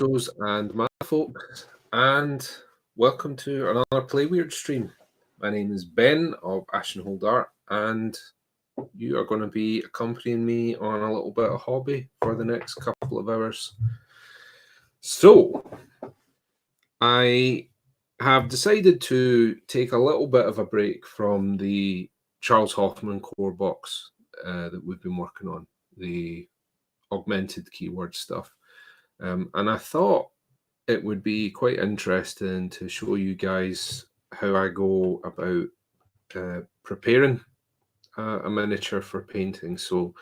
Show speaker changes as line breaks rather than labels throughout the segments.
Joes and my folks, and welcome to another Play Weird stream. My name is Ben of Ashehold Art, and you are going to be accompanying me on a little bit of hobby for the next couple of hours. So, I have decided to take a little bit of a break from the Charles Hoffman core box that we've been working on, the augmented keyword stuff. And I thought it would be quite interesting to show you guys how I go about preparing a miniature for painting. So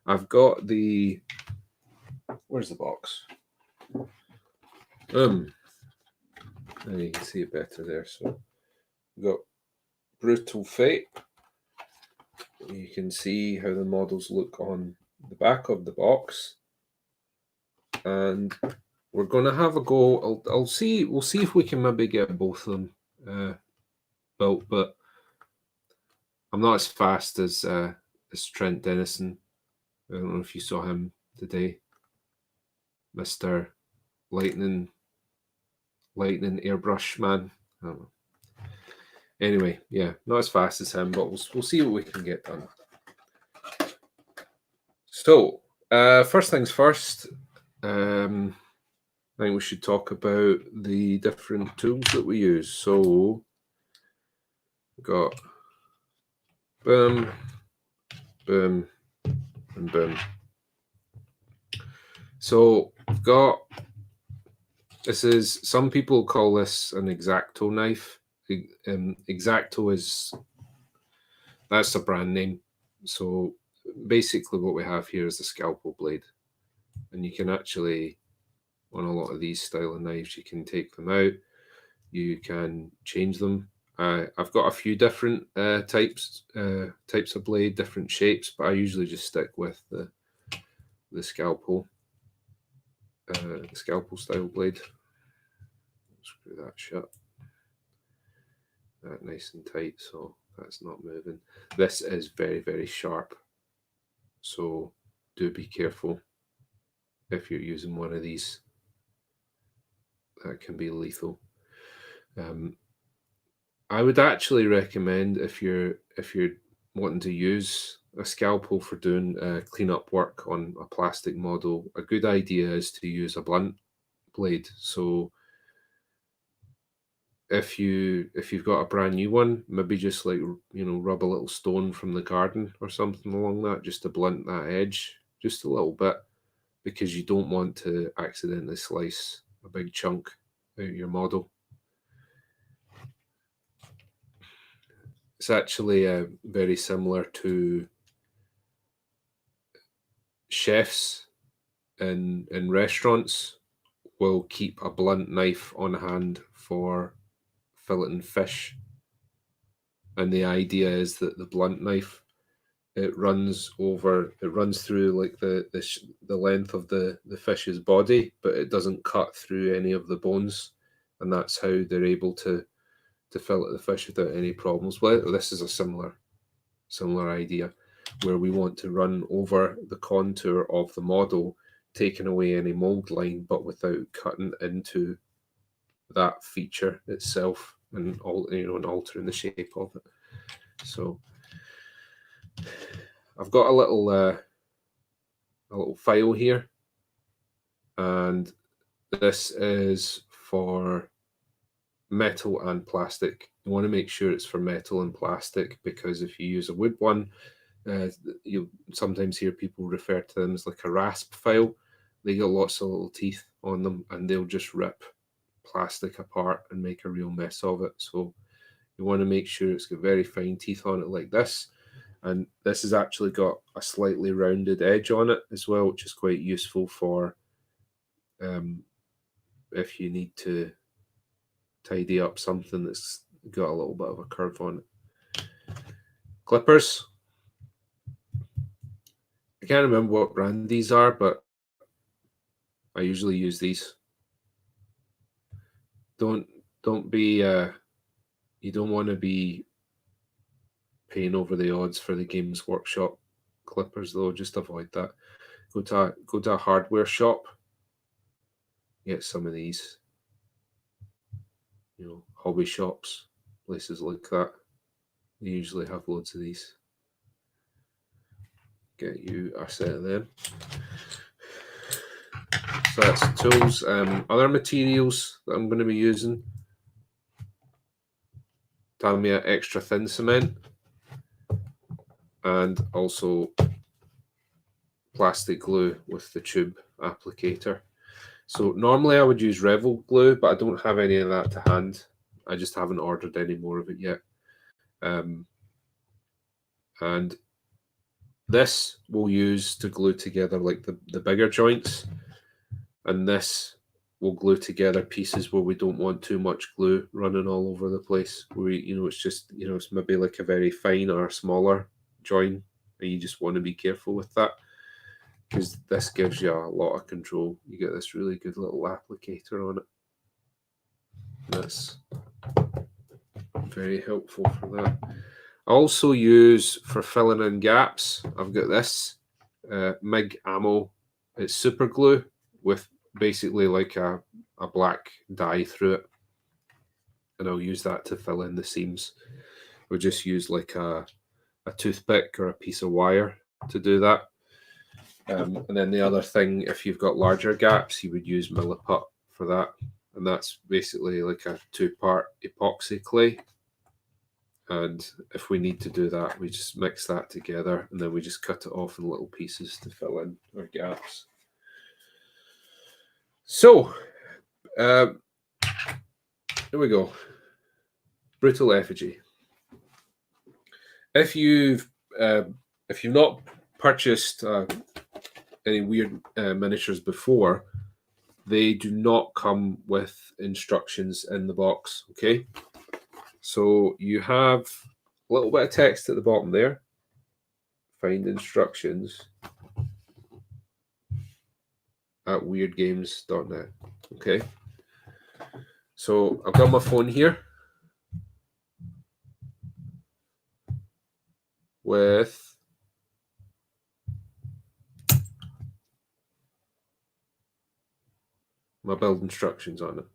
I've got where's the box? There you can see it better there. So we've got Brutal Fate. You can see how the models look on the back of the box. And we're going to have a go. We'll see if we can maybe get both of them built, but I'm not as fast as Trent Dennison. I don't know if you saw him today, Mr. Lightning Airbrush Man. I don't know. Anyway, yeah, not as fast as him, but we'll see what we can get done. So, first things first. I think we should talk about the different tools that we use. So, we've got boom, boom, and boom. So, we've got, some people call this an X-Acto knife. X-Acto that's a brand name. So, basically what we have here is a scalpel blade. And you can actually, on a lot of these style of knives, you can take them out, you can change them. I've got a few different types of blade, different shapes, but I usually just stick with the scalpel style blade. Screw that shut. That nice and tight, so that's not moving. This is very, very sharp, so do be careful if you're using one of these. That can be lethal. I would actually recommend if you're wanting to use a scalpel for doing cleanup work on a plastic model, a good idea is to use a blunt blade. So if you've got a brand new one, maybe just rub a little stone from the garden or something along that, just to blunt that edge just a little bit, because you don't want to accidentally slice a big chunk out of your model. It's actually very similar to chefs in restaurants will keep a blunt knife on hand for filleting fish. And the idea is that the blunt knife, it runs through like the length of the fish's body, but it doesn't cut through any of the bones. And that's how they're able to fillet the fish without any problems. Well, this is a similar idea, where we want to run over the contour of the model, taking away any mold line, but without cutting into that feature itself and altering the shape of it. So I've got a little file here, and this is for metal and plastic. You want to make sure it's for metal and plastic, because if you use a wood one, you'll sometimes hear people refer to them as like a rasp file. They got lots of little teeth on them, and they'll just rip plastic apart and make a real mess of it. So you want to make sure it's got very fine teeth on it like this. And this has actually got a slightly rounded edge on it as well, which is quite useful for if you need to tidy up something that's got a little bit of a curve on it. Clippers. I can't remember what brand these are, but I usually use these. Don't be you don't want to be paying over the odds for the Games Workshop clippers, though. Just avoid that. Go to a hardware shop get some of these, hobby shops, places like that. They usually have loads of these. Get you a set of them. So that's the tools. Other materials that I'm going to be using: Tamiya extra thin cement, and also plastic glue with the tube applicator. So normally I would use Revel glue, but I don't have any of that to hand. I just haven't ordered any more of it yet. And this we'll use to glue together like the bigger joints, and this will glue together pieces where we don't want too much glue running all over the place. It's just, it's maybe like a very fine or a smaller join, and you just want to be careful with that, because this gives you a lot of control. You get this really good little applicator on it. That's very helpful for that. I also use for filling in gaps. I've got this MIG Ammo. It's super glue with basically like a black dye through it, and I'll use that to fill in the seams. We'll just use like a toothpick or a piece of wire to do that. And then the other thing, if you've got larger gaps, you would use Milliput for that. And that's basically like a 2-part epoxy clay. And if we need to do that, we just mix that together, and then we just cut it off in little pieces to fill in our gaps. So, here we go. Brutal Effigy. If you've not purchased any weird miniatures before, they do not come with instructions in the box. Okay, so you have a little bit of text at the bottom there. Find instructions at weirdgames.net. Okay, so I've got my phone here with my build instructions on it.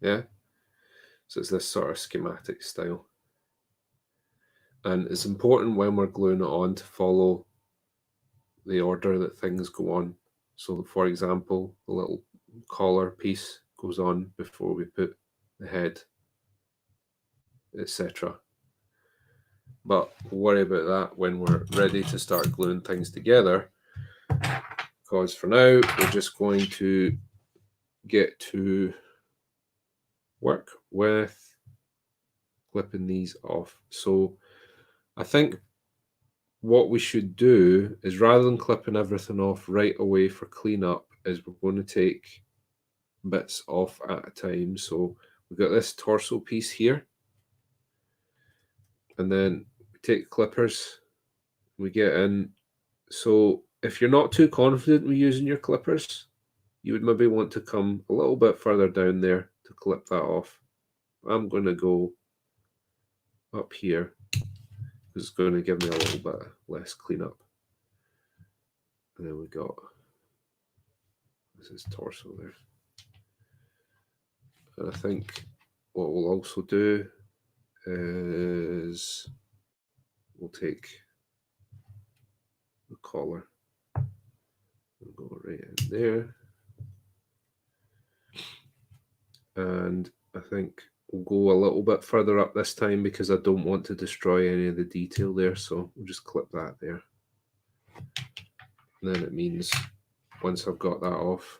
Yeah, so it's this sort of schematic style, and it's important when we're gluing it on to follow the order that things go on. So, for example, the little collar piece goes on before we put the head, etc. But we'll worry about that when we're ready to start gluing things together, because for now we're just going to get to work with clipping these off. So I think what we should do is, rather than clipping everything off right away for cleanup, is we're going to take bits off at a time. So we've got this torso piece here, and then we take clippers, we get in. So if you're not too confident with using your clippers, you would maybe want to come a little bit further down there to clip that off. I'm going to go up here because it's going to give me a little bit less cleanup. And then we got this is torso there. And I think what we'll also do is we'll take the collar and go right in there. And I think we'll go a little bit further up this time because I don't want to destroy any of the detail there. So we'll just clip that there. And then it means once I've got that off,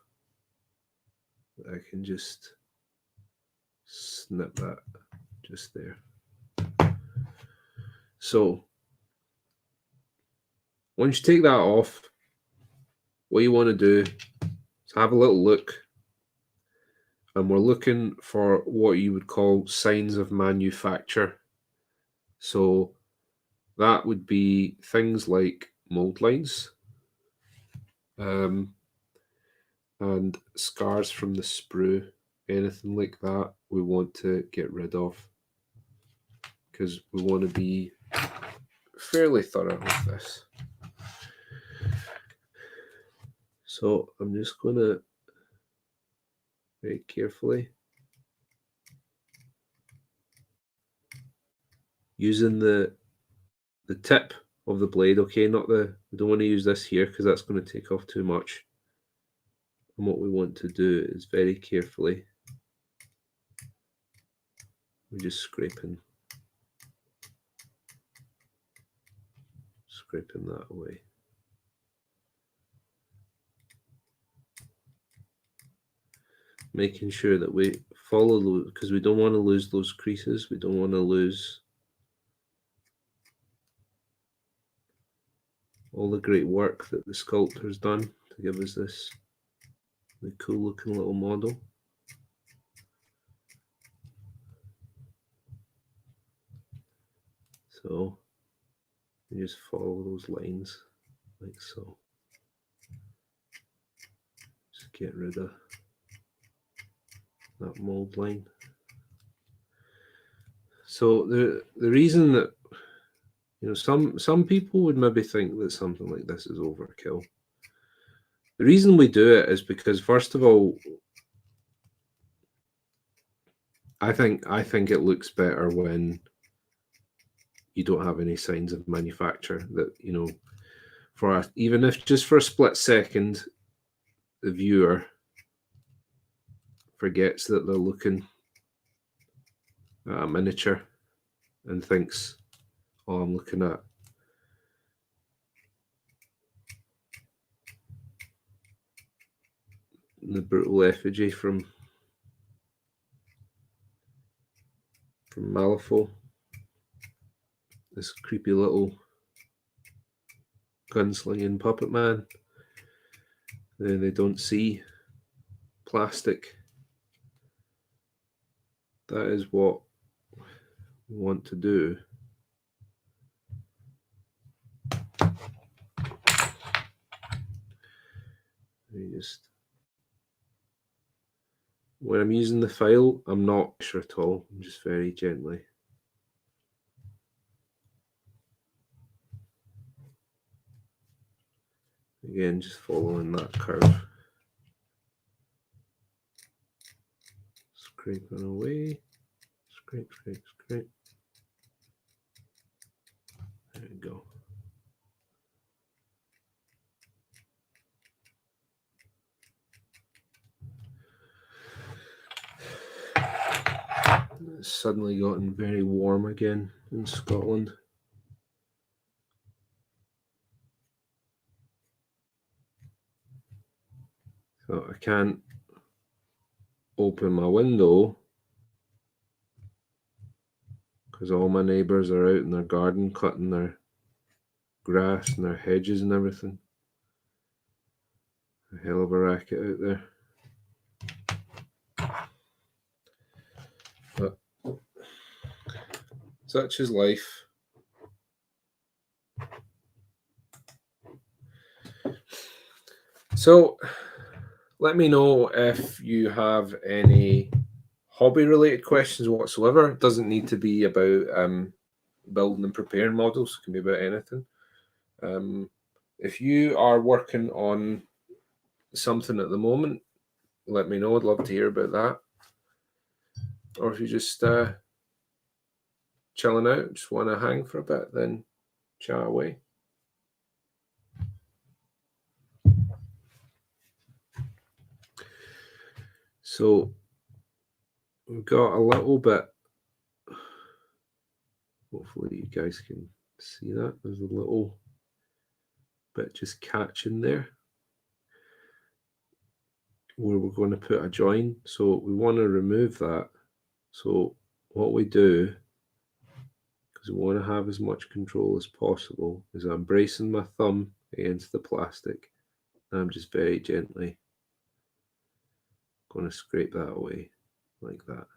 I can just snip that just there. So once you take that off, what you want to do is have a little look, and we're looking for what you would call signs of manufacture. So that would be things like mold lines, and scars from the sprue. Anything like that we want to get rid of, because we want to be fairly thorough with this. So I'm just going to very carefully. Using the tip of the blade, okay, not the, we don't want to use this here because that's going to take off too much. And what we want to do is very carefully, we're just scraping that away. Making sure that we follow those, because we don't want to lose those creases. We don't want to lose all the great work that the sculptor's done to give us this the cool looking little model. So you just follow those lines like so. Just get rid of that mold line. So the reason that, you know, some people would maybe think that something like this is overkill. The reason we do it is because, first of all, I think it looks better when you don't have any signs of manufacture. That, you know, for even if just for a split second, the viewer forgets that they're looking at a miniature and thinks, "Oh, I'm looking at the brutal effigy from Malifaux, this creepy little gunslinging puppet man." They don't see plastic. That is what we want to do. When I'm using the file, I'm not sure at all. I'm just very gently. Again, just following that curve. Scraping away. Scrape, scrape, scrape. There we go. It's suddenly gotten very warm again in Scotland. So I can't open my window because all my neighbours are out in their garden cutting their grass and their hedges and everything. A hell of a racket out there. But such is life. So let me know if you have any hobby related questions whatsoever. It doesn't need to be about building and preparing models. It can be about anything. If you are working on something at the moment, let me know. I'd love to hear about that. Or if you just chilling out, just want to hang for a bit, then chat away. So we've got a little bit, hopefully you guys can see that. There's a little bit just catching there where we're going to put a join. So we want to remove that. So what we do, because we want to have as much control as possible, is I'm bracing my thumb against the plastic and I'm just very gently going to scrape that away like that.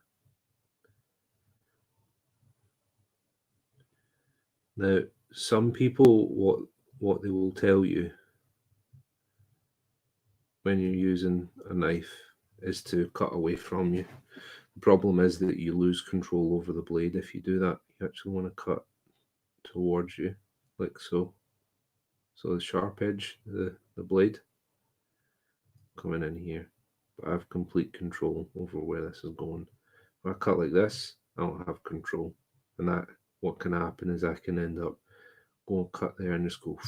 Now, some people, what they will tell you when you're using a knife is to cut away from you. The problem is that you lose control over the blade if you do that. You actually want to cut towards you, like so. So the sharp edge, the blade, coming in here. I have complete control over where this is going. If I cut like this, I don't have control. And that, what can happen is I can end up going cut there and just go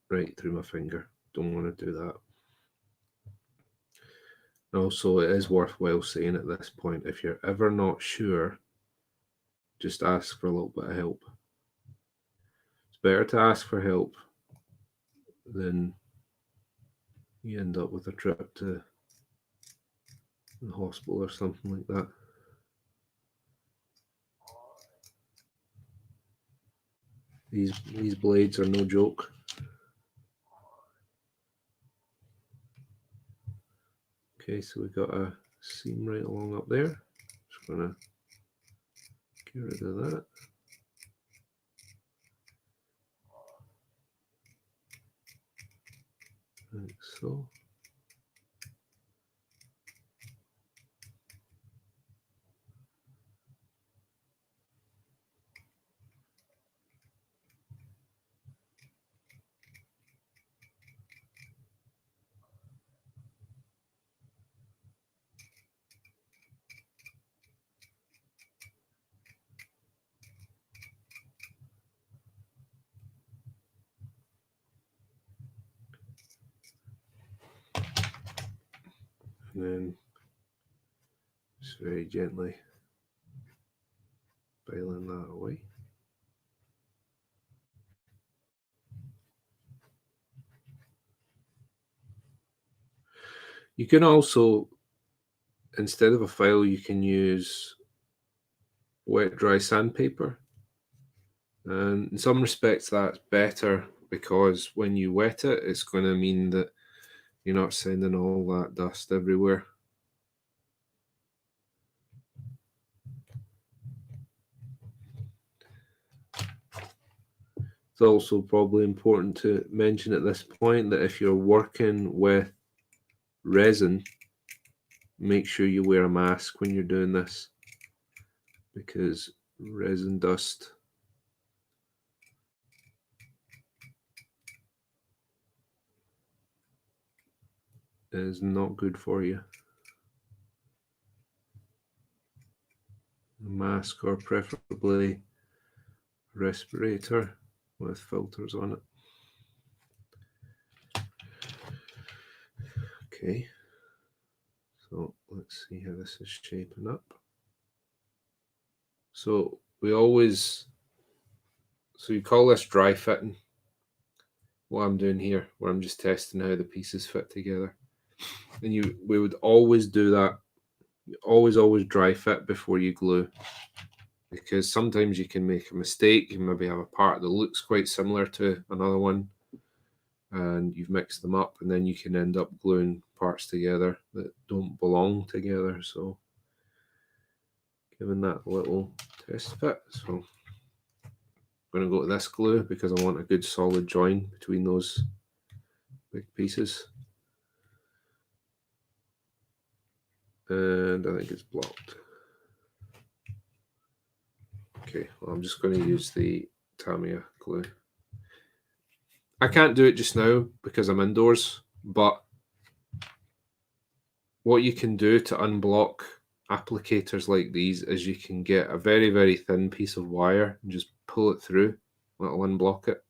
right through my finger. Don't want to do that. Also, it is worthwhile saying at this point, if you're ever not sure, just ask for a little bit of help. It's better to ask for help than you end up with a trip to the hospital or something like that. These blades are no joke. Okay, so we got a seam right along up there. Just gonna get rid of that. Like so. And then just very gently filing that away. You can also, instead of a file, you can use wet dry sandpaper. And in some respects, that's better because when you wet it, it's going to mean that you're not sending all that dust everywhere. It's also probably important to mention at this point that if you're working with resin, make sure you wear a mask when you're doing this, because resin dust is not good for you. A mask, or preferably respirator with filters on it. Okay, so let's see how this is shaping up. So you call this dry fitting. What I'm doing here, where I'm just testing how the pieces fit together. And we would always do that. You always dry fit before you glue, because sometimes you can make a mistake. You maybe have a part that looks quite similar to another one, and you've mixed them up, and then you can end up gluing parts together that don't belong together. So giving that a little test fit. So I'm going to go to this glue because I want a good solid join between those big pieces. And I think it's blocked. Okay, well, I'm just going to use the Tamiya glue. I can't do it just now because I'm indoors, but what you can do to unblock applicators like these is you can get a very, very thin piece of wire and just pull it through. That'll unblock it.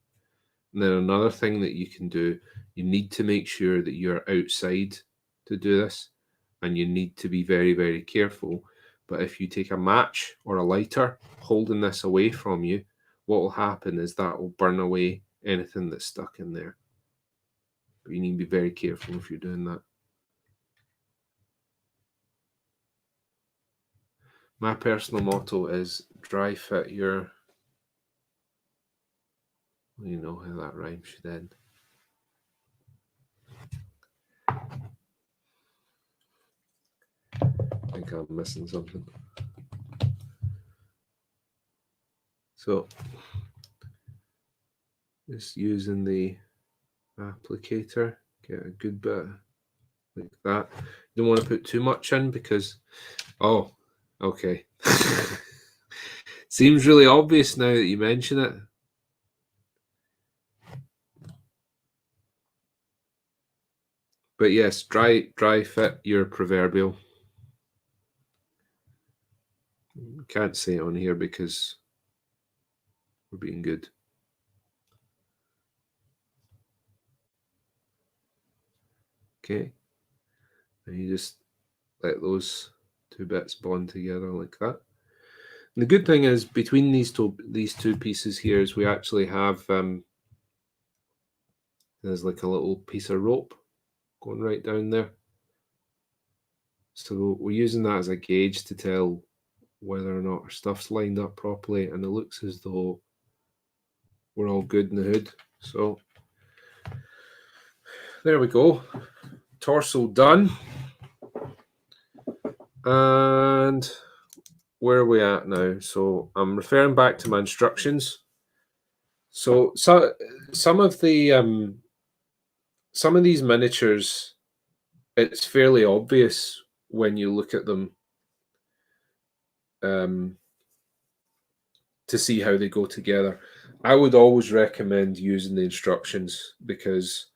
And then another thing that you can do, you need to make sure that you're outside to do this, and you need to be very, very careful. But if you take a match or a lighter holding this away from you, what will happen is that will burn away anything that's stuck in there. But you need to be very careful if you're doing that. My personal motto is dry fit your, you know how that rhyme should end. I think I'm missing something. So just using the applicator, get a good bit like that. You don't want to put too much in because, oh, okay. Seems really obvious now that you mention it. But yes, dry fit your proverbial. Can't say it on here because we're being good. Okay. And you just let those two bits bond together like that. And the good thing is between these two pieces here is we actually have there's like a little piece of rope going right down there. So we're using that as a gauge to tell whether or not our stuff's lined up properly, and it looks as though we're all good in the hood. So there we go. Torso done. And where are we at now? So I'm referring back to my instructions. So some of these miniatures, it's fairly obvious when you look at them to see how they go together. I would always recommend using the instructions because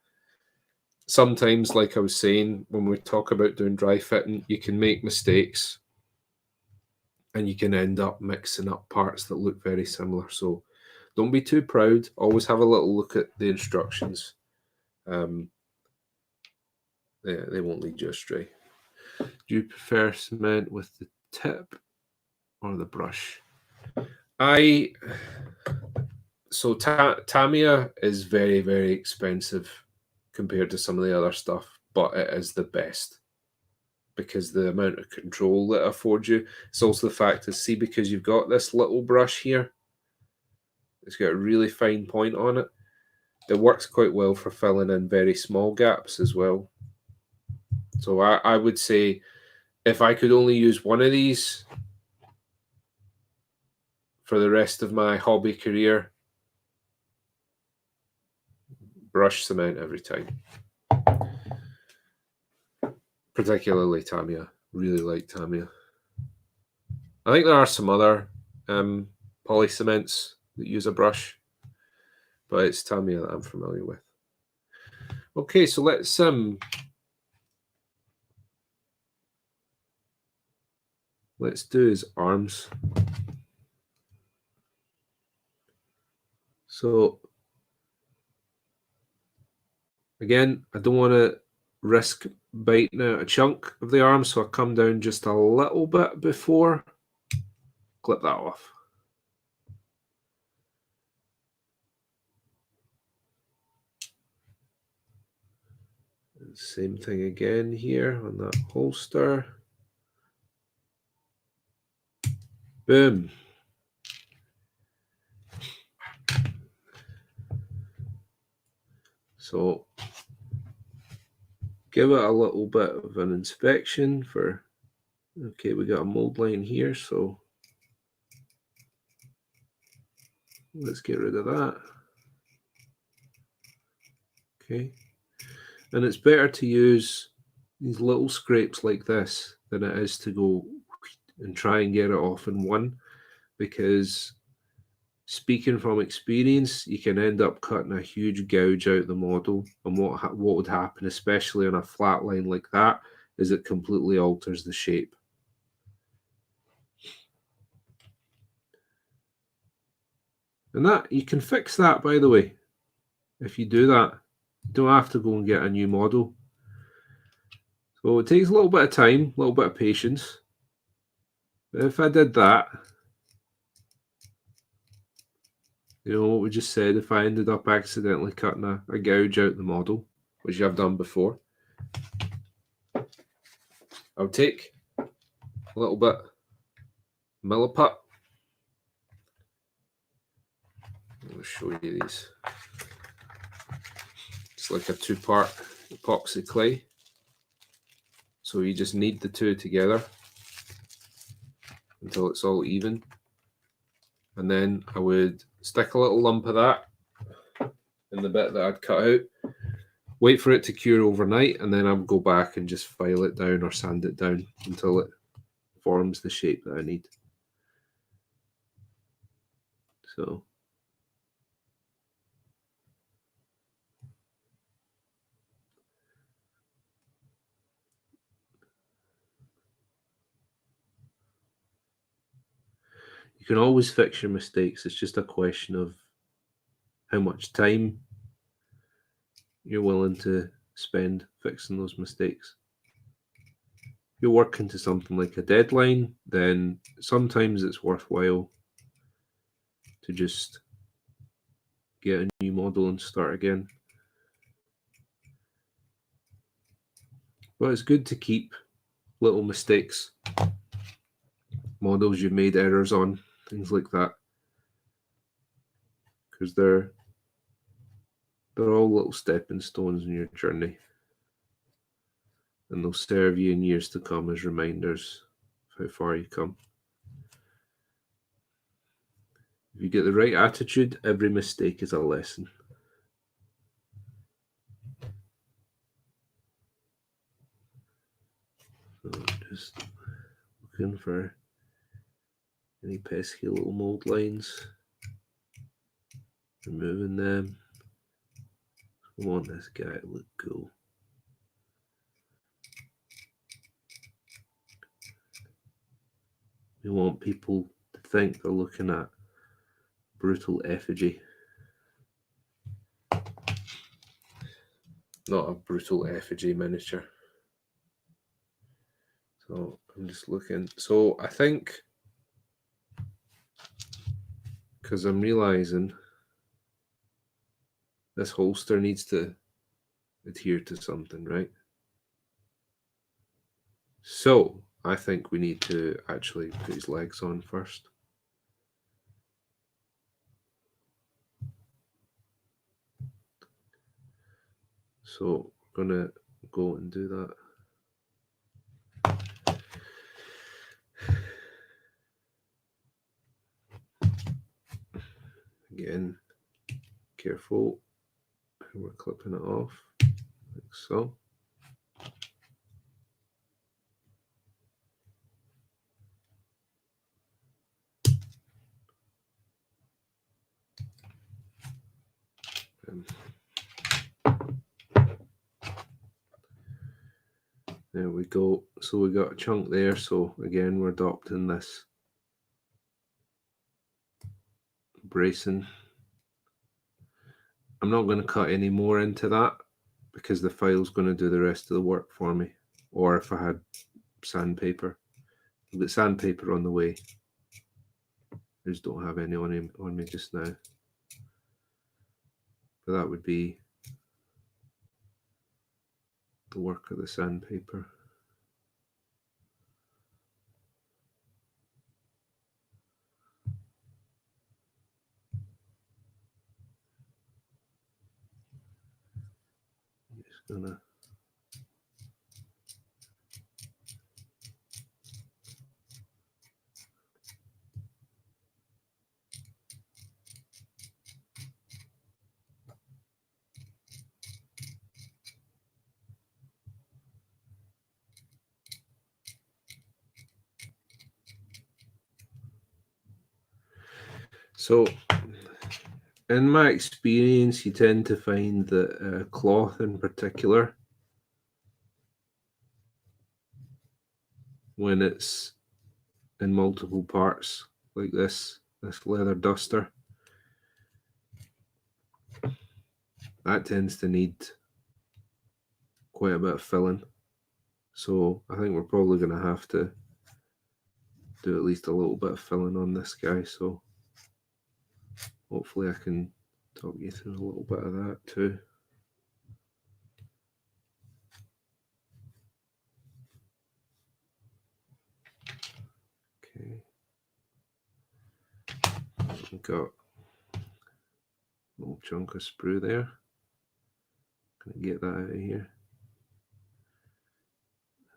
sometimes, like I was saying, when we talk about doing dry fitting, you can make mistakes and you can end up mixing up parts that look very similar. So don't be too proud. Always have a little look at the instructions. They won't lead you astray. Do you prefer cement with the tip or the brush? So Tamiya is very, very expensive compared to some of the other stuff, but it is the best because the amount of control that it affords you. It's also the fact to see, because you've got this little brush here, it's got a really fine point on it. It works quite well for filling in very small gaps as well. So I would say if I could only use one of these for the rest of my hobby career, brush cement every time. Particularly Tamiya. Really like Tamiya. I think there are some other poly cements that use a brush, but it's Tamiya that I'm familiar with. Okay, so let's do his arms. So again, I don't want to risk biting out a chunk of the arm, so I come down just a little bit before, clip that off. Same thing again here on that holster. Boom. So give it a little bit of an inspection for, okay, we got a mold line here, so let's get rid of that. Okay. And it's better to use these little scrapes like this than it is to go and try and get it off in one, because speaking from experience, you can end up cutting a huge gouge out the model. And what would happen, especially on a flat line like that, is it completely alters the shape. And that, you can fix that, by the way. If you do that, you don't have to go and get a new model. So it takes a little bit of time, a little bit of patience. But if I did that, you know what we just said, if I ended up accidentally cutting a gouge out the model, which I've done before, I'll take a little bit of Milliput. I'll show you these. It's like a two-part epoxy clay. So you just knead the two together until it's all even. And then I would stick a little lump of that in the bit that I'd cut out, wait for it to cure overnight, and then I would go back and just file it down or sand it down until it forms the shape that I need. So You can always fix your mistakes. It's just a question of how much time you're willing to spend fixing those mistakes. If you're working to something like a deadline, then sometimes it's worthwhile to just get a new model and start again. But it's good to keep little mistakes, models you've made errors on, things like that, because they're all little stepping stones in your journey, and they'll serve you in years to come as reminders of how far you come. If you get the right attitude, every mistake is a lesson. So just looking for any pesky little mold lines, removing them. I want this guy to look cool. We want people to think they're looking at brutal effigy, not a brutal effigy miniature. So I'm just looking. So I think, because I'm realizing this holster needs to adhere to something, right? So I think we need to actually put his legs on first. So I'm gonna go and do that. Again, careful. We're clipping it off, like so. There we go. So we got a chunk there. So again, we're adopting this bracing. I'm not going to cut any more into that because the file's going to do the rest of the work for me. Or if I had sandpaper. I've got sandpaper on the way. I just don't have any on me just now. But that would be the work of the sandpaper. I'm just gonna So, in my experience, you tend to find that cloth in particular, when it's in multiple parts like this leather duster, that tends to need quite a bit of filling. So I think we're probably going to have to do at least a little bit of filling on this guy. So hopefully I can talk you through a little bit of that too. Okay. We've got a little chunk of sprue there. Gonna get that out of here.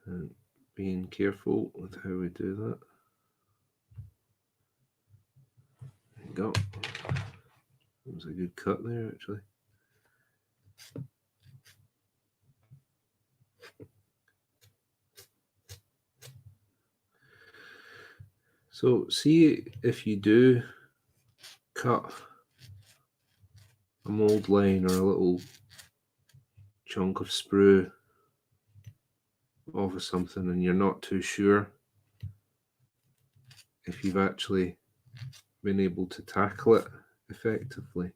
And being careful with how we do that. There you go. That was a good cut there, actually. So see if you do cut a mold line or a little chunk of sprue off of something and you're not too sure if you've actually been able to tackle it effectively.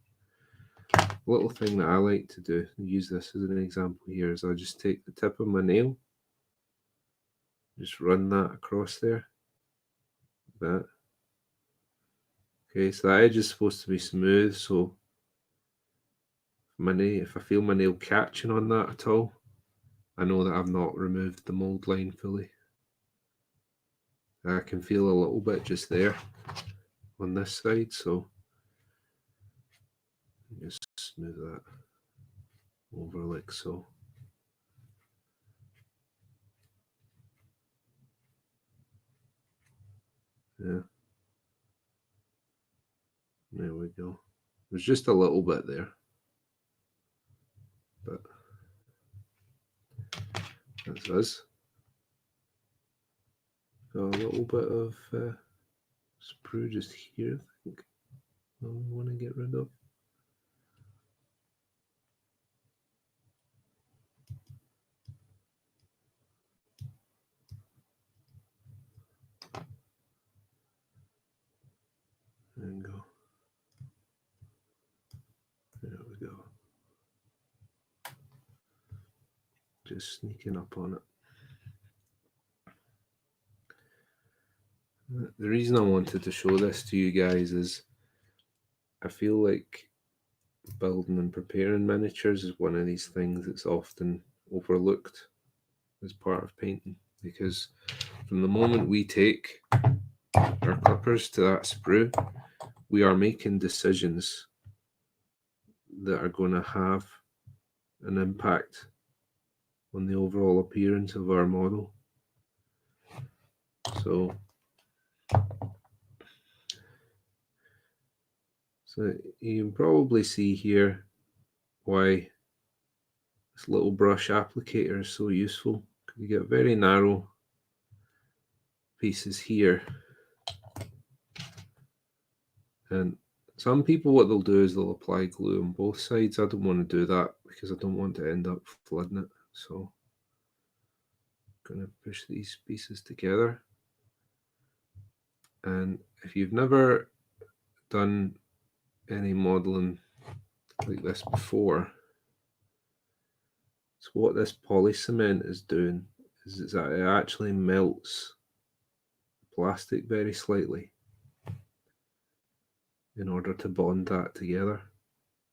A little thing that I like to do, use this as an example here, is I just take the tip of my nail, just run that across there, like that. Okay, so the edge is supposed to be smooth, so if I feel my nail catching on that at all, I know that I've not removed the mold line fully. I can feel a little bit just there on this side, so just smooth that over like so. Yeah, there we go. There's just a little bit there, but that's us. Got a little bit of sprue just here, I think I want to get rid of. There we go. There we go. Just sneaking up on it. The reason I wanted to show this to you guys is I feel like building and preparing miniatures is one of these things that's often overlooked as part of painting, because from the moment we take our clippers to that sprue, we are making decisions that are going to have an impact on the overall appearance of our model. So you can probably see here why this little brush applicator is so useful. You get very narrow pieces here, and some people, what they'll do is they'll apply glue on both sides. I don't want to do that because I don't want to end up flooding it. So I'm going to push these pieces together. And if you've never done any modeling like this before, so what this poly cement is doing is that it actually melts plastic very slightly in order to bond that together.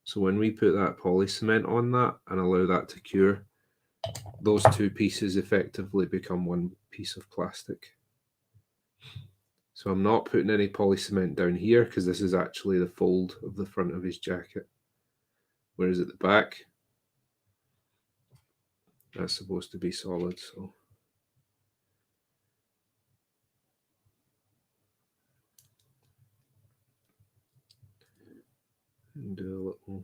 So when we put that poly cement on that and allow that to cure, those two pieces effectively become one piece of plastic. So I'm not putting any poly cement down here because this is actually the fold of the front of his jacket. Whereas at the back, that's supposed to be solid. So and do a little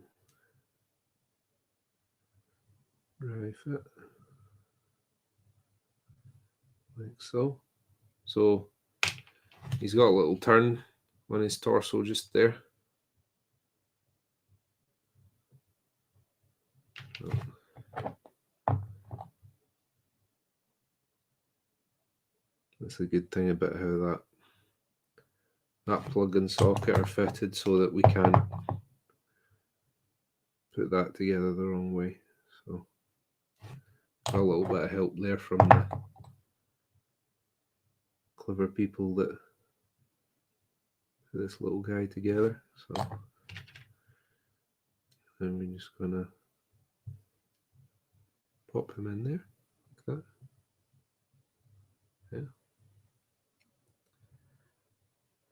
dry fit like so. So he's got a little turn on his torso just there. That's a good thing about how that plug and socket are fitted so that we can't put that together the wrong way. So a little bit of help there from the clever people that put this little guy together. So then we're just gonna pop him in there like that. Yeah.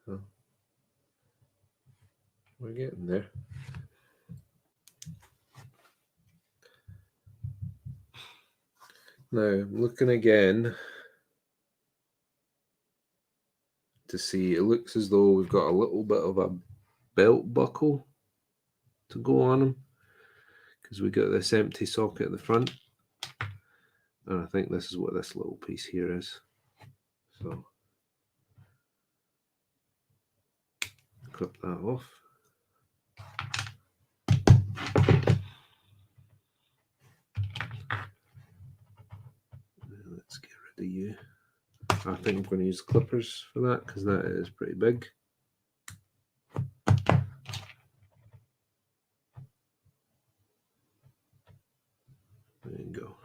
So we're getting there. Now I'm looking again to see, it looks as though we've got a little bit of a belt buckle to go on him because we got this empty socket at the front, and I think this is what this little piece here is. So clip that off. Let's get rid of you. I think I'm going to use clippers for that because that is pretty big. There you go.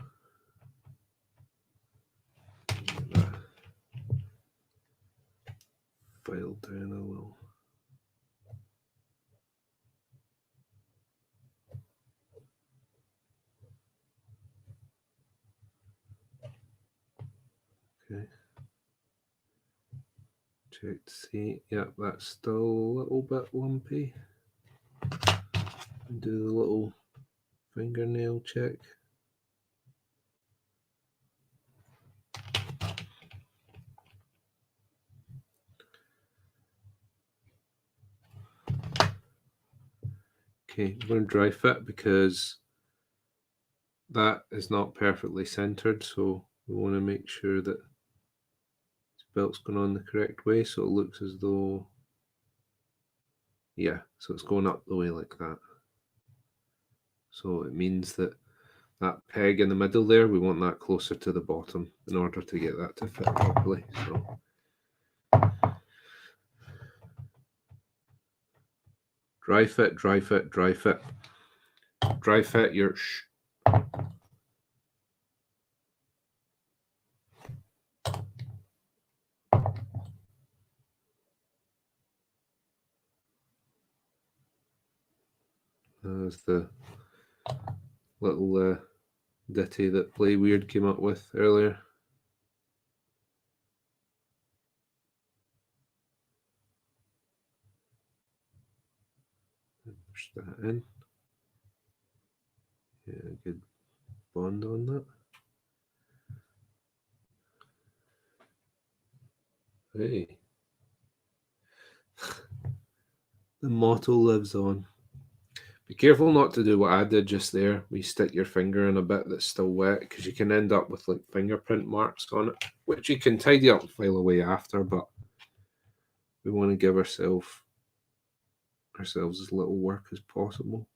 Get that filed down a little. Okay. Check to see. Yep, that's still a little bit lumpy. Do the little fingernail check. Okay, I'm going to dry fit because that is not perfectly centered, so we want to make sure that this belt's going on the correct way, so it looks as though, yeah, so it's going up the way like that. So it means that that peg in the middle there, we want that closer to the bottom in order to get that to fit properly. So dry fit, dry fit, dry fit. Dry fit your There's the little ditty that Play Weird came up with earlier. Push that in. Yeah, good bond on that. Hey. The motto lives on. Be careful not to do what I did just there. We stick your finger in a bit that's still wet because you can end up with like fingerprint marks on it, which you can tidy up and file away after, but we want to give ourselves as little work as possible.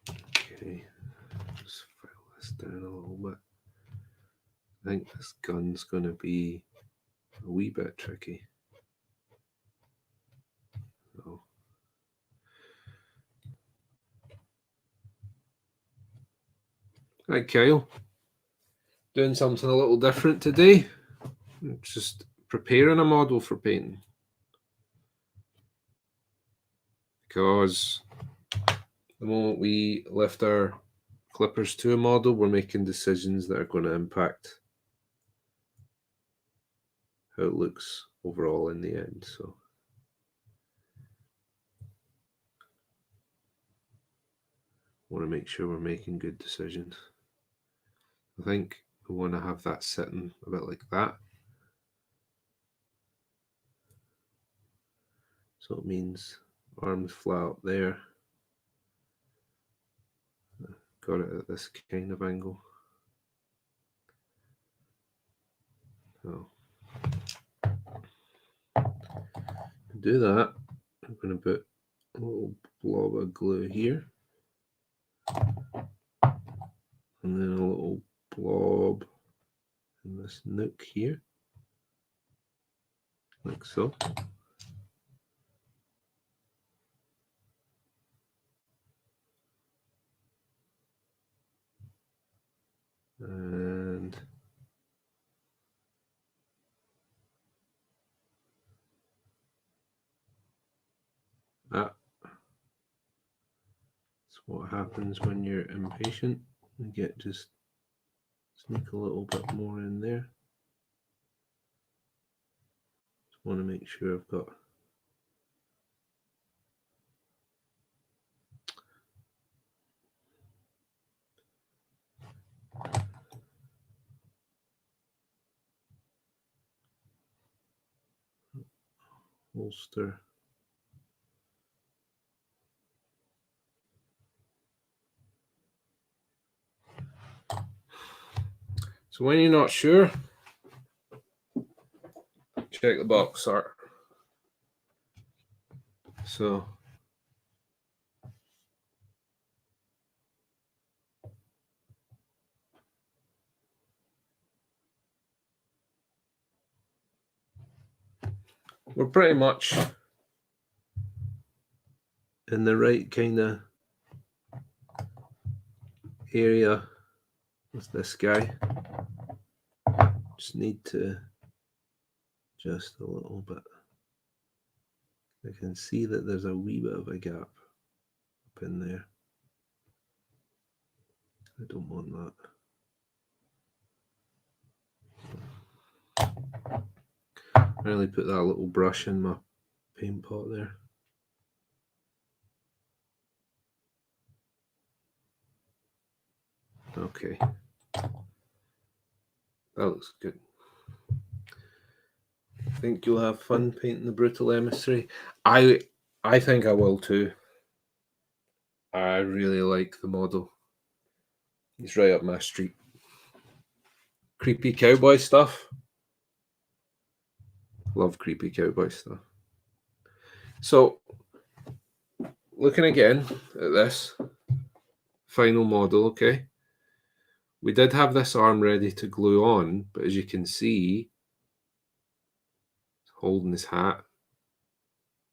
Okay, just file this down a little bit. I think this gun's going to be a wee bit tricky. So. Right, Kyle. Doing something a little different today. Just preparing a model for painting. Because the moment we lift our clippers to a model, we're making decisions that are going to impact how it looks overall in the end. So want to make sure we're making good decisions. I think we want to have that sitting a bit like that. So it means arms flat up there. Got it at this kind of angle. So to do that, I'm going to put a little blob of glue here. And then a little blob in this nook here, like so. And that's what happens when you're impatient. You get just sneak a little bit more in there. Just want to make sure I've got holster. So when you're not sure, check the box art. So we're pretty much in the right kind of area with this guy. Just need to adjust a little bit. I can see that there's a wee bit of a gap up in there. I don't want that. I really put that little brush in my paint pot there. Okay. That looks good. I think you'll have fun painting the brutal emissary. I think I will too. I really like the model. He's right up my street. Creepy cowboy stuff. Love creepy cowboy stuff. So, looking again at this final model, okay? We did have this arm ready to glue on, but as you can see, he's holding his hat.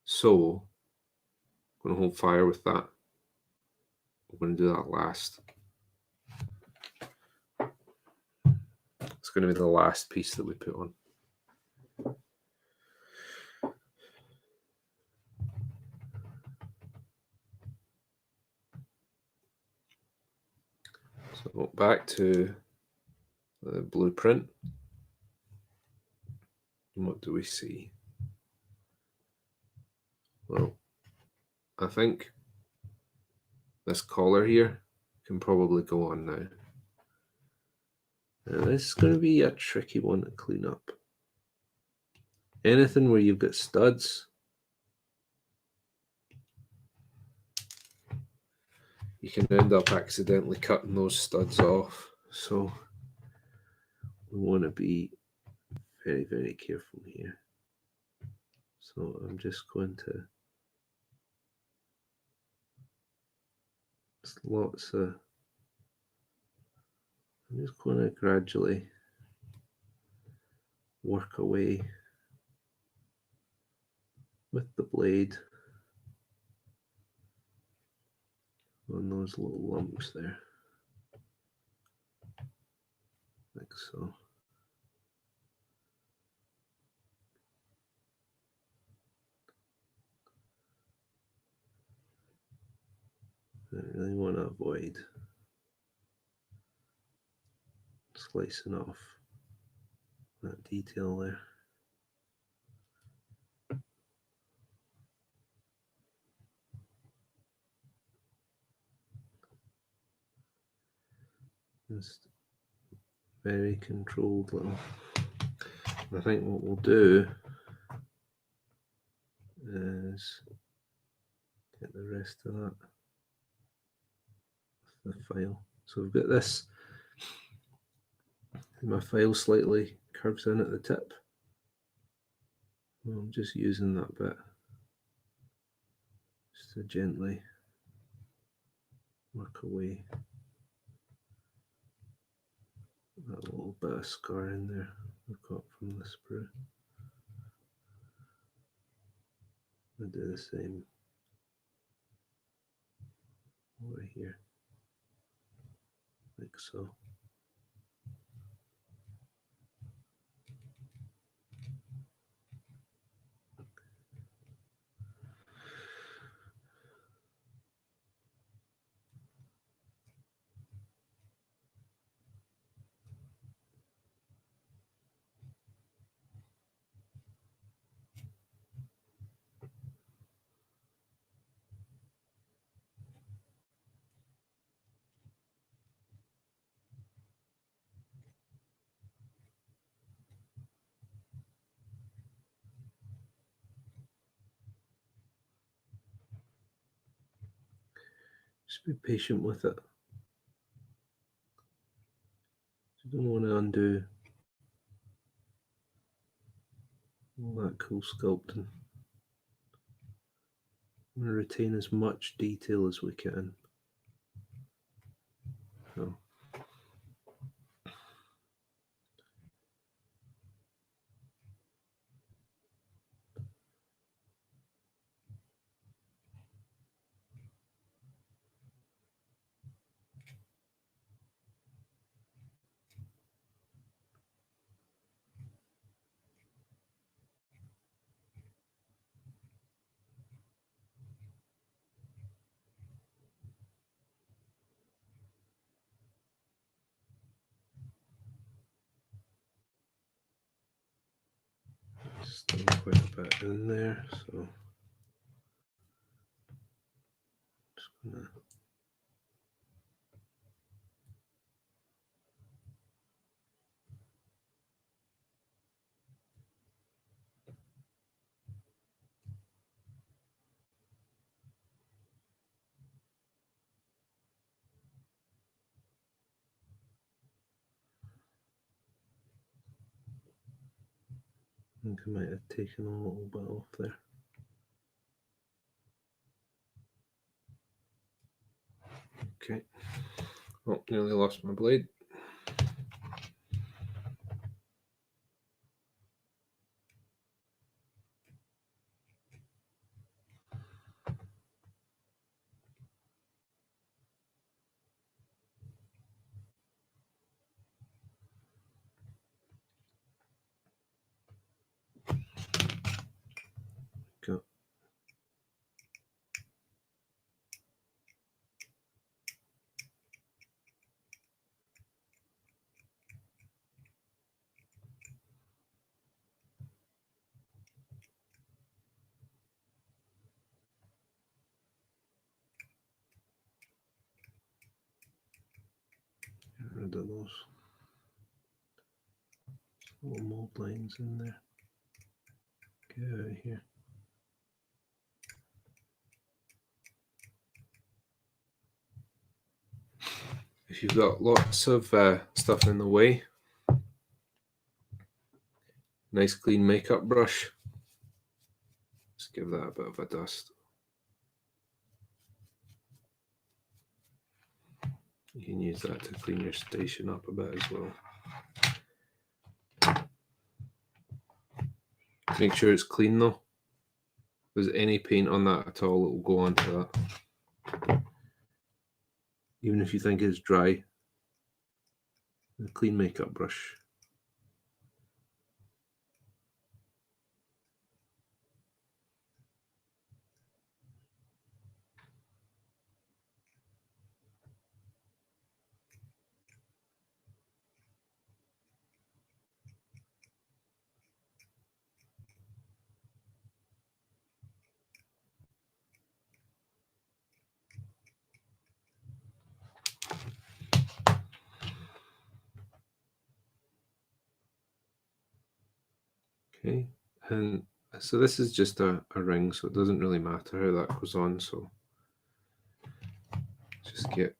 So, I'm going to hold fire with that. I'm going to do that last. It's going to be the last piece that we put on. So back to the blueprint. And what do we see? Well, I think this collar here can probably go on now. Now this is going to be a tricky one to clean up. Anything where you've got studs, you can end up accidentally cutting those studs off. So we want to be very, very careful here. So I'm just going to, I'm just going to gradually work away with the blade on those little lumps there, like so. I really want to avoid slicing off that detail there. Just very controlled little. I think what we'll do is get the rest of that with the file. So we've got this. My file slightly curves in at the tip. I'm just using that bit just to gently work away that little bit of scar in there I've got from the sprue. I'll do the same over here, like so. Just be patient with it. You don't want to undo all that cool sculpting. I'm going to retain as much detail as we can. So. Still quite a bit in there, so just gonna I think I might have taken a little bit off there. Okay. Oh, nearly lost my blade. Go. Get rid of those little mold lines in there. Get out of here. If you've got lots of stuff in the way, nice clean makeup brush, just give that a bit of a dust. You can use that to clean your station up a bit as well. Make sure it's clean though. If there's any paint on that at all, it will go onto that. Even if you think it's dry, a clean makeup brush. Okay, and so this is just a ring, so it doesn't really matter how that goes on. So just get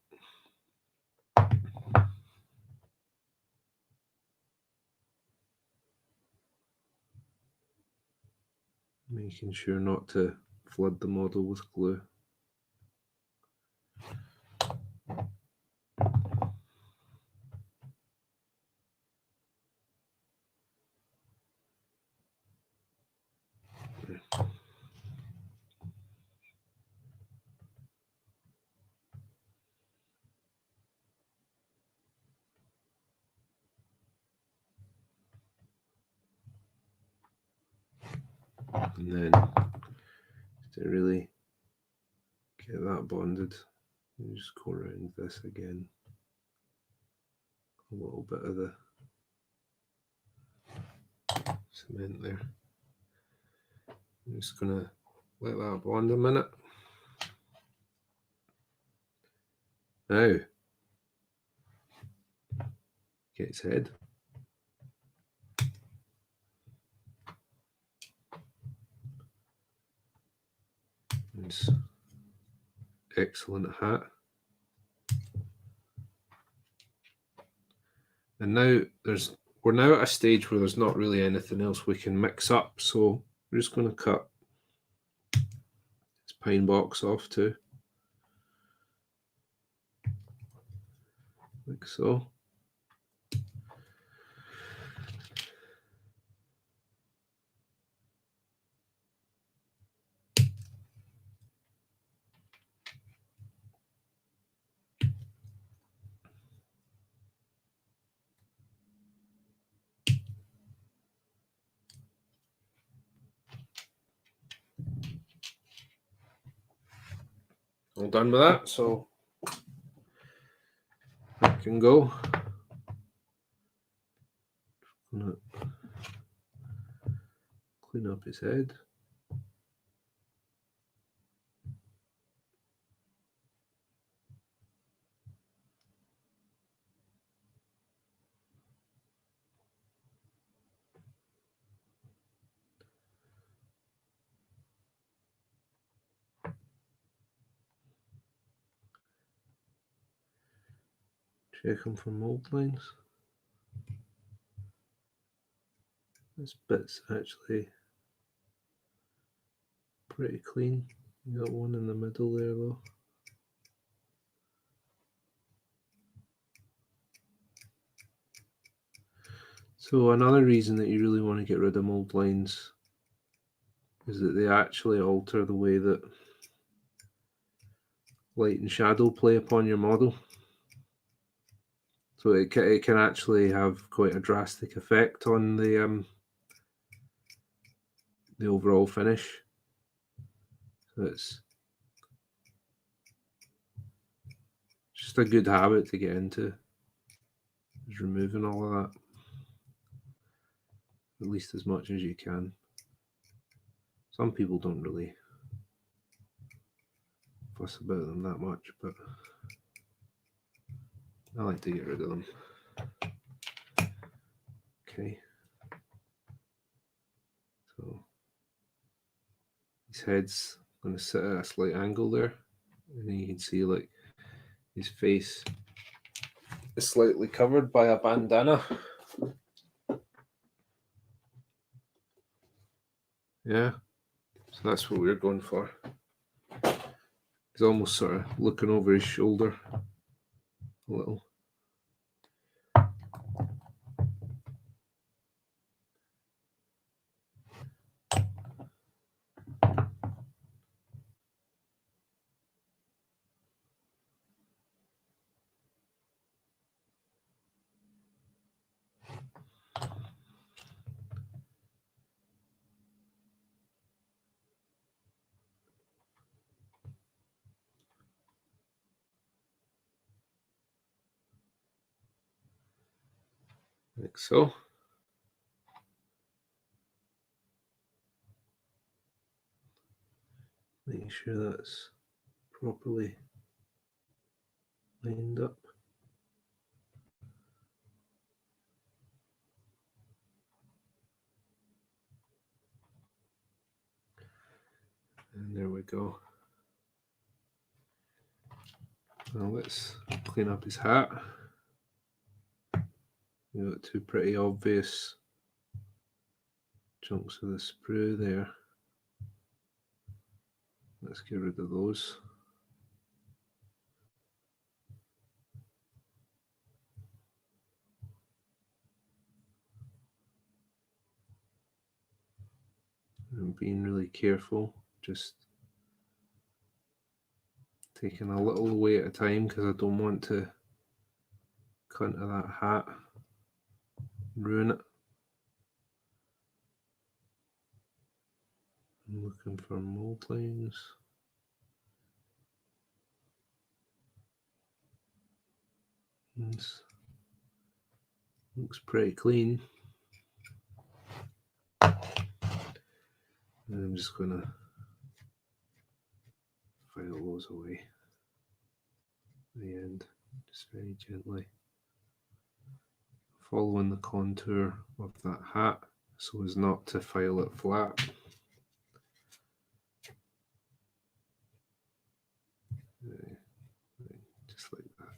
making sure not to flood the model with glue. And then to really get that bonded, you just go around this again. A little bit of the cement there. I'm just gonna let that bond a minute. Now, get its head. It's excellent hat. And now we're now at a stage where there's not really anything else we can mix up, so we're just going to cut this pine box off too, like so. All done with that, so I can go. Clean up his head. Check him for mold lines. This bit's actually pretty clean. You got one in the middle there though. So another reason that you really want to get rid of mold lines is that they actually alter the way that light and shadow play upon your model. So it can actually have quite a drastic effect on the overall finish. So it's just a good habit to get into, is removing all of that, at least as much as you can. Some people don't really fuss about them that much, but I like to get rid of them. Okay. So his head's going to sit at a slight angle there, and then you can see like his face is slightly covered by a bandana. Yeah, so that's what we're going for. He's almost sort of looking over his shoulder a little. Like so. Making sure that's properly lined up. And there we go. Now let's clean up his hat. We've got two pretty obvious chunks of the sprue there. Let's get rid of those. And being really careful, just taking a little away at a time because I don't want to cut into that hat and ruin it. I'm looking for mold lines. This looks pretty clean. And I'm just going to file those away at the end, just very gently. Following the contour of that hat so as not to file it flat. Just like that.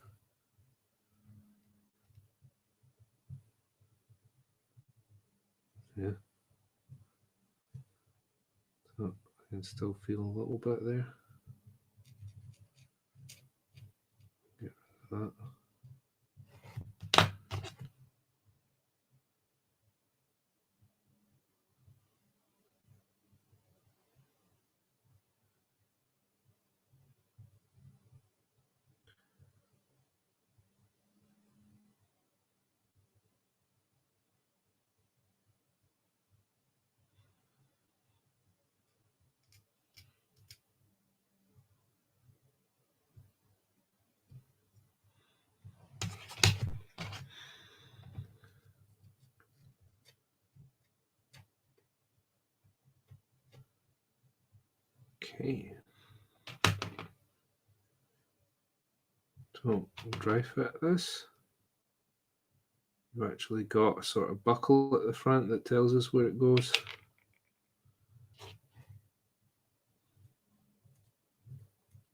Yeah. So I can still feel a little bit there. Get rid of that. Okay. So we'll dry fit this. We've actually got a sort of buckle at the front that tells us where it goes.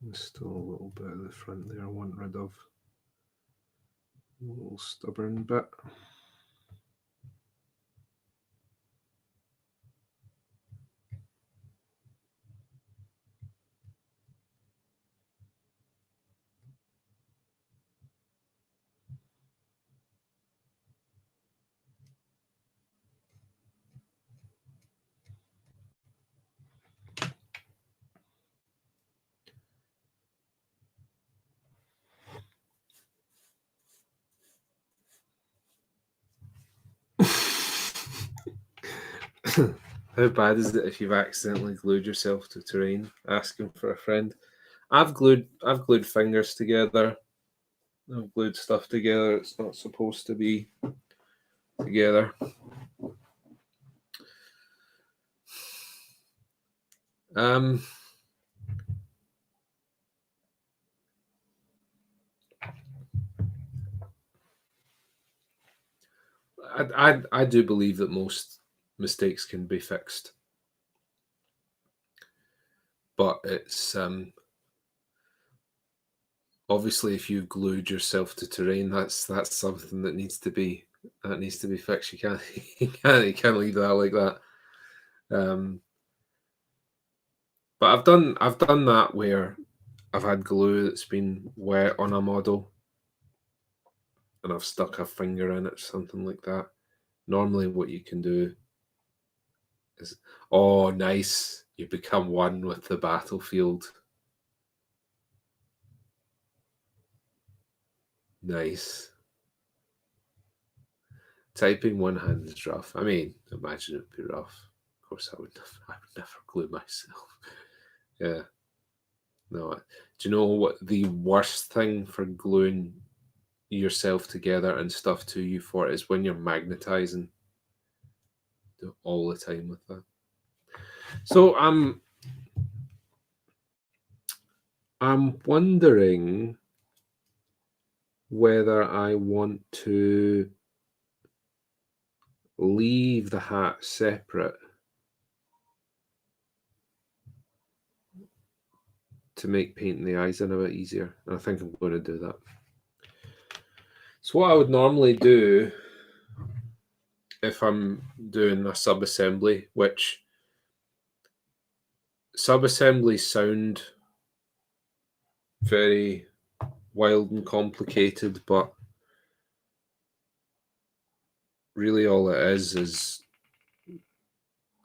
There's still a little bit at the front there I want rid of. A little stubborn bit. How bad is it if you've accidentally glued yourself to terrain asking for a friend? I've glued fingers together. I've glued stuff together. It's not supposed to be together. I do believe that most mistakes can be fixed, but it's obviously if you've glued yourself to terrain, that's something that needs to be fixed. You can't you can't leave that like that. But I've done that where I've had glue that's been wet on a model and I've stuck a finger in it, something like that. Normally what you can do is, oh, nice, you become one with the battlefield. Nice. Typing one hand is rough. I mean, imagine it'd be rough. Of course, I would never glue myself. Yeah. No. Do you know what the worst thing for gluing yourself together and stuff to you for is when you're magnetizing all the time with that. So I'm wondering whether I want to leave the hat separate to make painting the eyes in a bit easier. And I think I'm going to do that. So what I would normally do if I'm doing a sub-assembly, which sub-assemblies sound very wild and complicated, but really all it is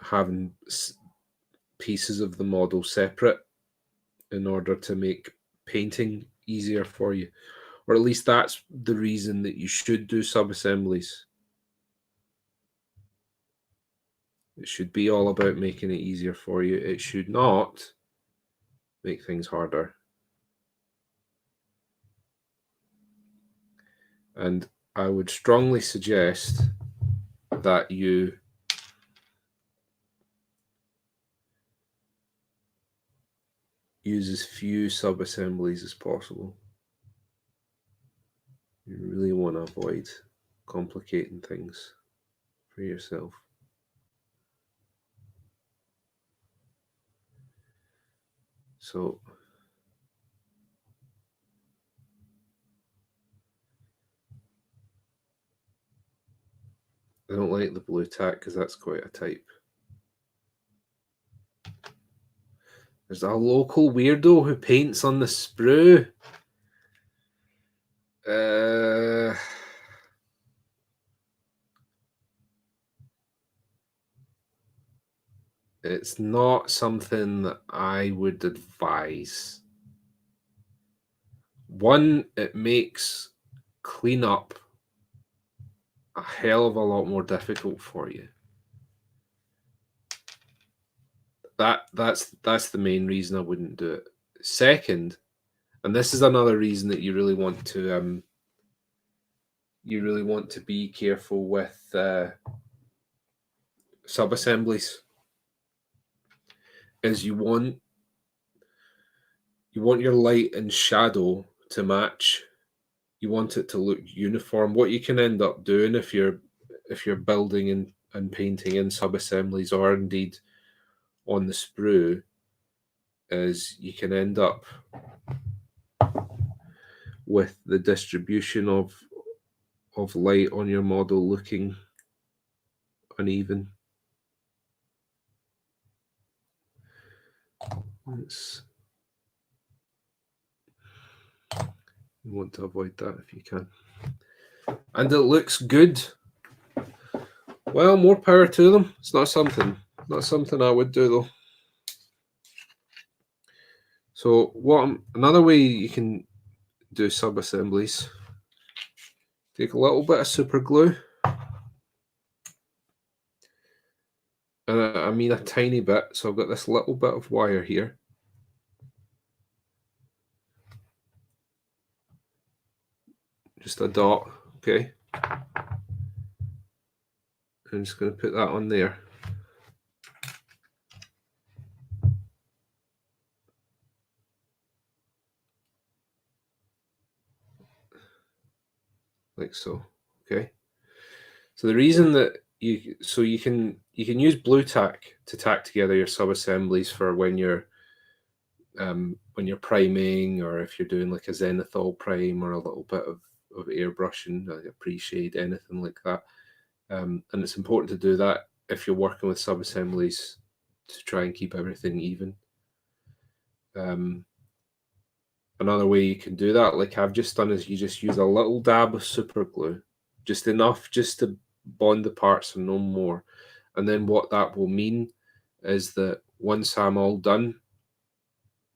having pieces of the model separate in order to make painting easier for you. Or at least that's the reason that you should do sub-assemblies. It should be all about making it easier for you. It should not make things harder. And I would strongly suggest that you use as few sub-assemblies as possible. You really want to avoid complicating things for yourself. So I don't like the blue tack because that's quite a type. There's a local weirdo who paints on the sprue. It's not something that I would advise. One, it makes cleanup a hell of a lot more difficult for you. That's the main reason I wouldn't do it. Second, and this is another reason that you really want to be careful with sub-assemblies, is you want you want your light and shadow to match. You want it to look uniform. What you can end up doing if you're building and painting in sub-assemblies or indeed on the sprue is you can end up with the distribution of light on your model looking uneven. You want to avoid that if you can. And it looks good. Well, more power to them. It's not something I would do though. So another way you can do sub-assemblies, take a little bit of super glue. And I mean a tiny bit. So I've got this little bit of wire here. Just a dot, okay? I'm just going to put that on there. Like so, okay? So the reason that you can use blue tack to tack together your sub-assemblies for when you're priming, or if you're doing like a zenithal prime or a little bit of airbrushing, like a pre-shade, anything like that. And it's important to do that if you're working with sub-assemblies to try and keep everything even. Another way you can do that, like I've just done, is you just use a little dab of super glue, just enough just to bond the parts and no more. And then what that will mean is that once I'm all done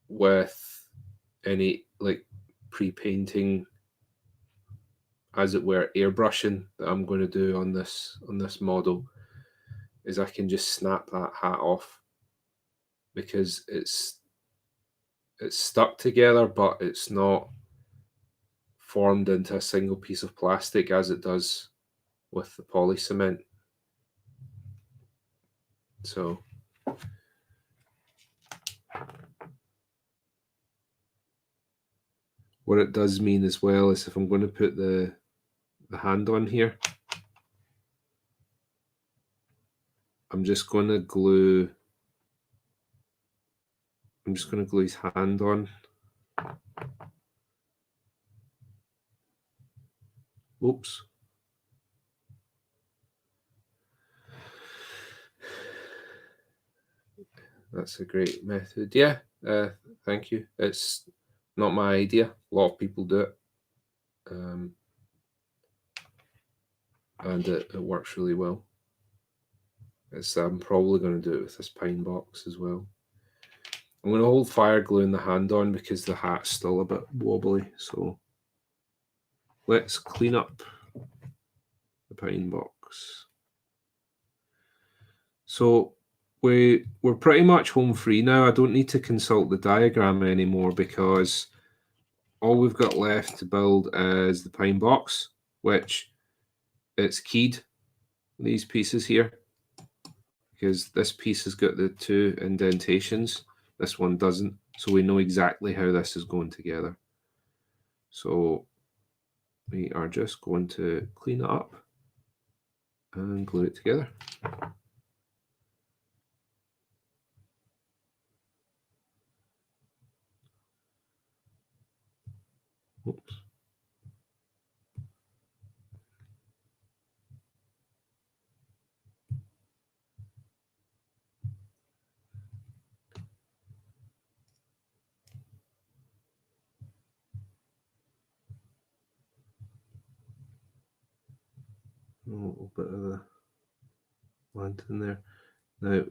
with any like pre-painting, as it were, airbrushing that I'm going to do on this model, is I can just snap that hat off, because it's stuck together, but it's not formed into a single piece of plastic as it does with the poly cement. So what it does mean as well is if I'm going to put the hand on here, I'm just going to glue his hand on. Oops. That's a great method. Yeah, thank you. It's not my idea. A lot of people do it. And it works really well. I'm probably going to do it with this pine box as well. I'm going to hold fire gluing the hand on because the hat's still a bit wobbly. So let's clean up the pine box. So we're pretty much home free now. I don't need to consult the diagram anymore, because all we've got left to build is the pine box, which it's keyed, these pieces here, because this piece has got the 2 indentations. This one doesn't. So we know exactly how this is going together. So we are just going to clean it up and glue it together. Oops. A little bit of the lantern there. Now,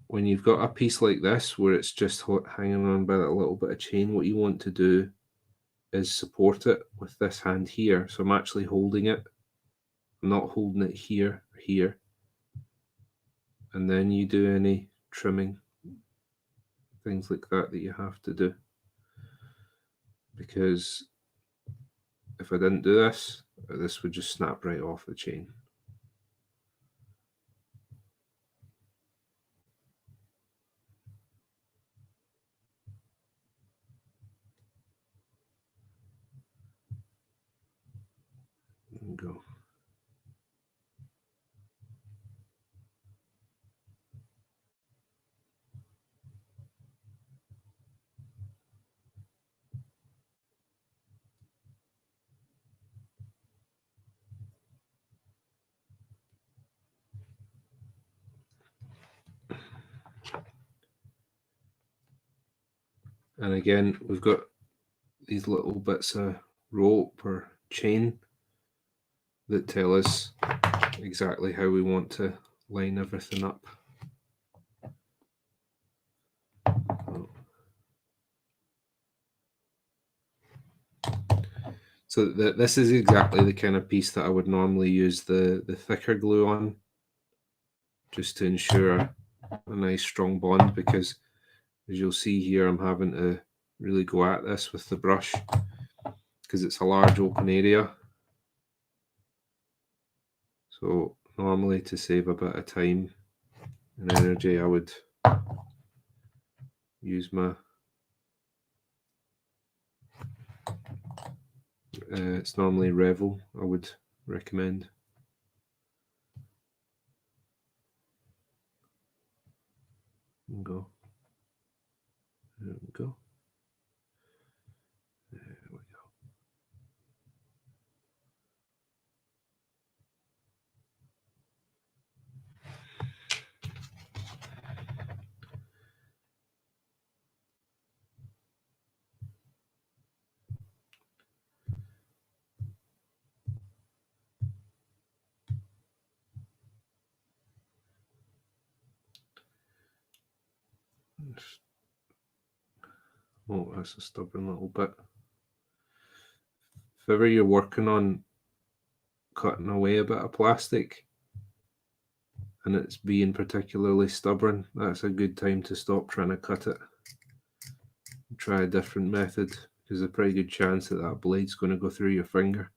when you've got a piece like this where it's just hanging on by that little bit of chain, what you want to do is support it with this hand here. So I'm actually holding it. I'm not holding it here, here. And then you do any trimming, things like that you have to do. Because if I didn't do this, this would just snap right off the chain. go. And again, we've got these little bits of rope or chain that tell us exactly how we want to line everything up. So this is exactly the kind of piece that I would normally use the thicker glue on, just to ensure a nice strong bond, because as you'll see here, I'm having to really go at this with the brush because it's a large open area. So normally, to save a bit of time and energy, I would use my it's normally Revel I would recommend. Go. There we go. There we go. Oh, that's a stubborn little bit. If ever you're working on cutting away a bit of plastic and it's being particularly stubborn, that's a good time to stop trying to cut it. Try a different method, because there's a pretty good chance that that blade's going to go through your finger.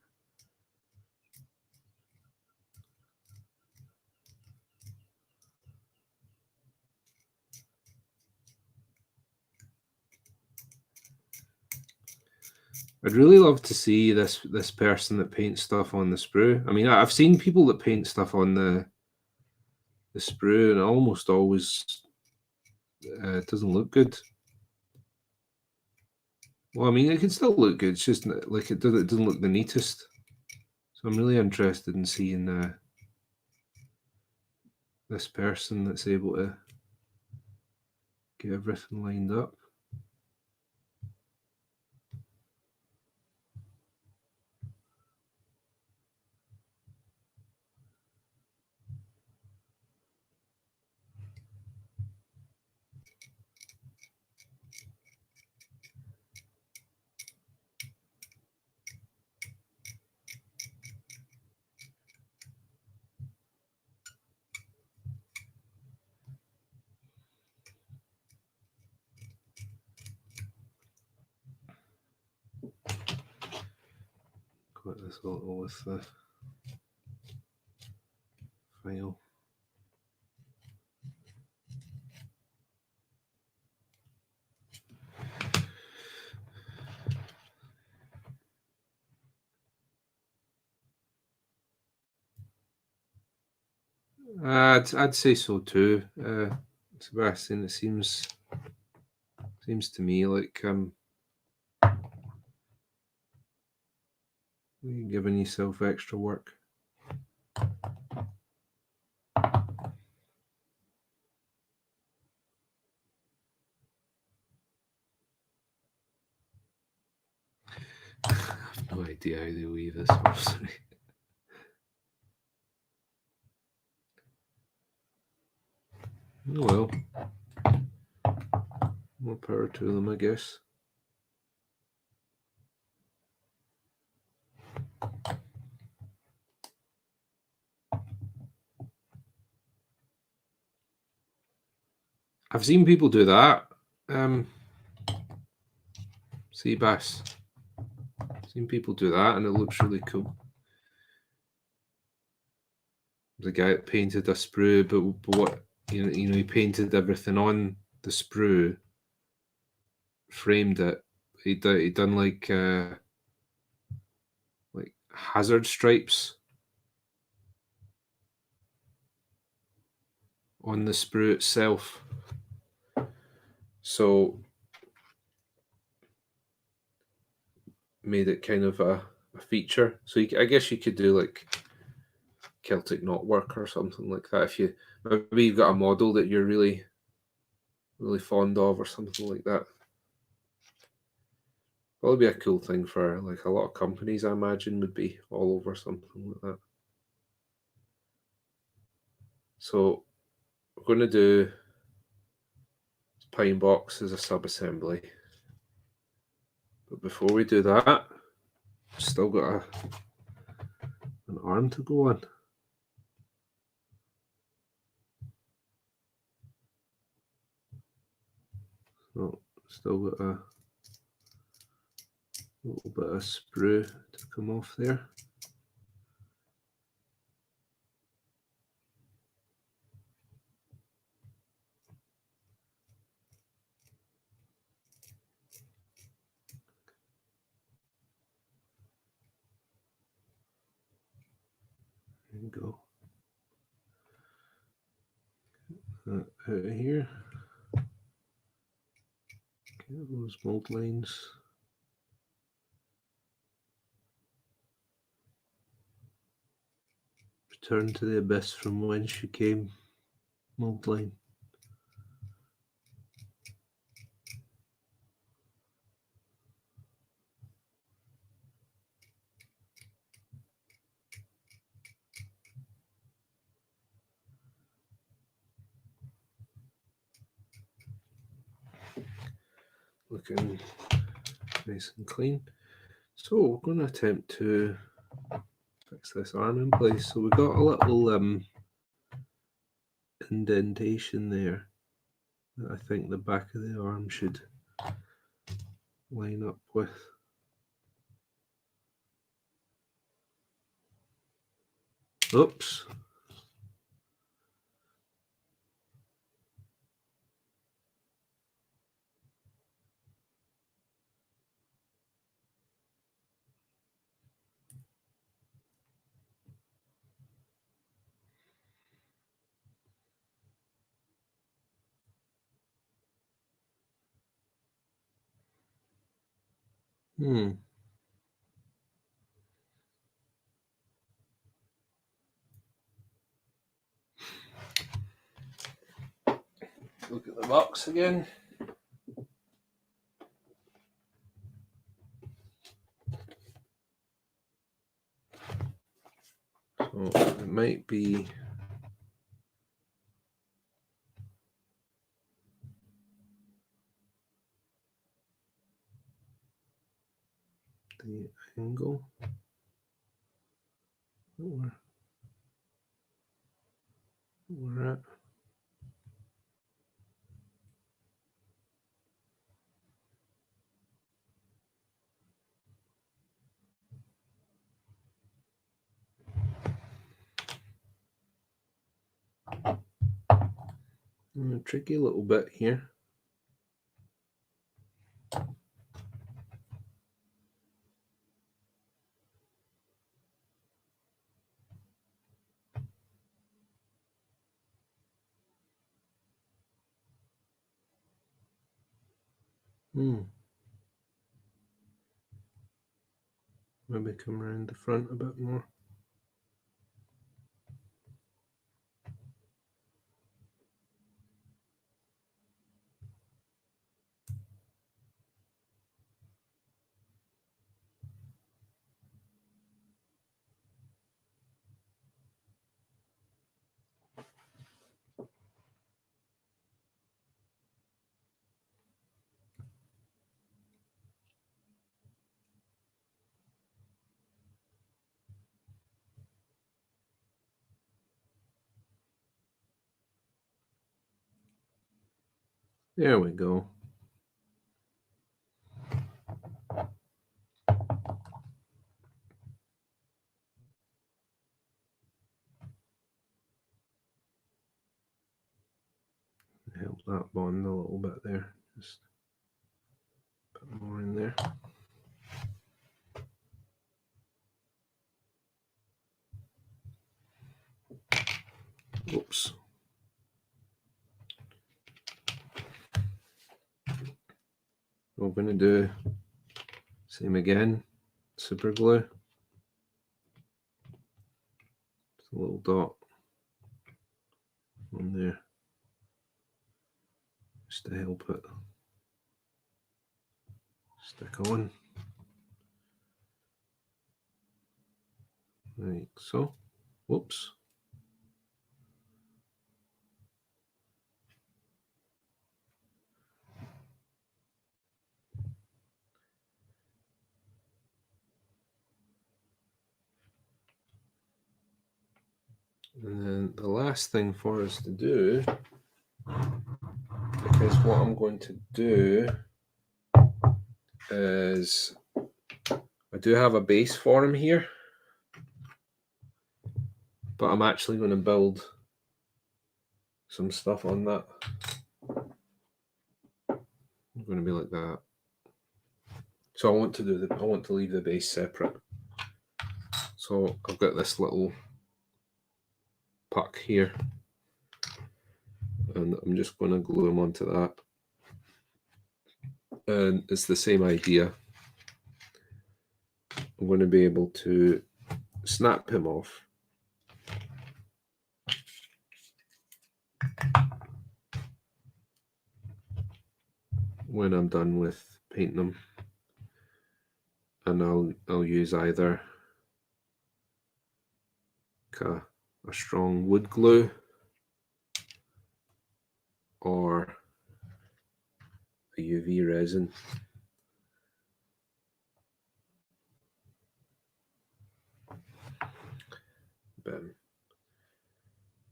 I'd really love to see this person that paints stuff on the sprue. I mean, I've seen people that paint stuff on the sprue, and almost always it doesn't look good. Well, I mean, it can still look good. It's just like it doesn't look the neatest. So I'm really interested in seeing this person that's able to get everything lined up. Got this little with the file. I'd say so too, Sebastian. It seems to me like you're giving yourself extra work. I have no idea how they weave this horse. Oh well, more power to them, I guess. I've seen people do that. Sea bass. Seen people do that, and it looks really cool. The guy that painted a sprue, but what you know, he painted everything on the sprue, framed it. He done like hazard stripes on the sprue itself. So made it kind of a feature. So I guess you could do like Celtic knotwork or something like that. If maybe you've got a model that you're really fond of or something like that. Probably be a cool thing for like a lot of companies, I imagine, would be all over something like that. So we're going to do pine box as a sub-assembly. But before we do that, still got an arm to go on. So still got a little bit of sprue to come off there. There you go. Out of here. Get those mold lines. Return to the abyss from whence you came, mold line. Looking nice and clean. So we're going to attempt to fix this arm in place. So we've got a little indentation there that I think the back of the arm should line up with. Oops. Look at the box again. So it might be the angle that we're at. A tricky little bit here. Maybe come around the front a bit more. There we go. Help that bond a little bit there. Just put more in there. Oops. We're going to do same again, super glue. Just a little dot on there, just to help it stick on, like so. Whoops. And then the last thing for us to do, because what I'm going to do is I do have a base for him here, but I'm actually going to build some stuff on that. I'm going to be like that. So I want to leave the base separate. So I've got this little puck here, and I'm just going to glue them onto that. And it's the same idea. I'm going to be able to snap him off. When I'm done with painting them, and I'll use either a strong wood glue or a UV resin.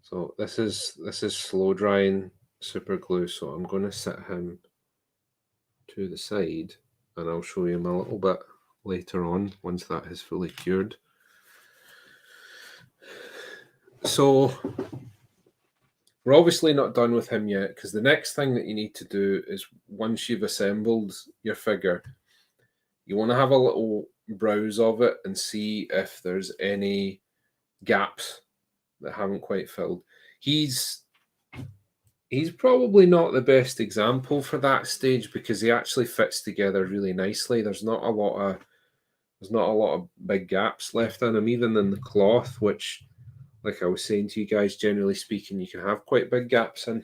So this is slow drying super glue, so I'm going to set him to the side, and I'll show you him a little bit later on once that is fully cured. So we're obviously not done with him yet, because the next thing that you need to do is, once you've assembled your figure, you want to have a little browse of it and see if there's any gaps that haven't quite filled. He's probably not the best example for that stage, because he actually fits together really nicely. There's not a lot of big gaps left in him, even in the cloth, which, like I was saying to you guys, generally speaking, you can have quite big gaps in.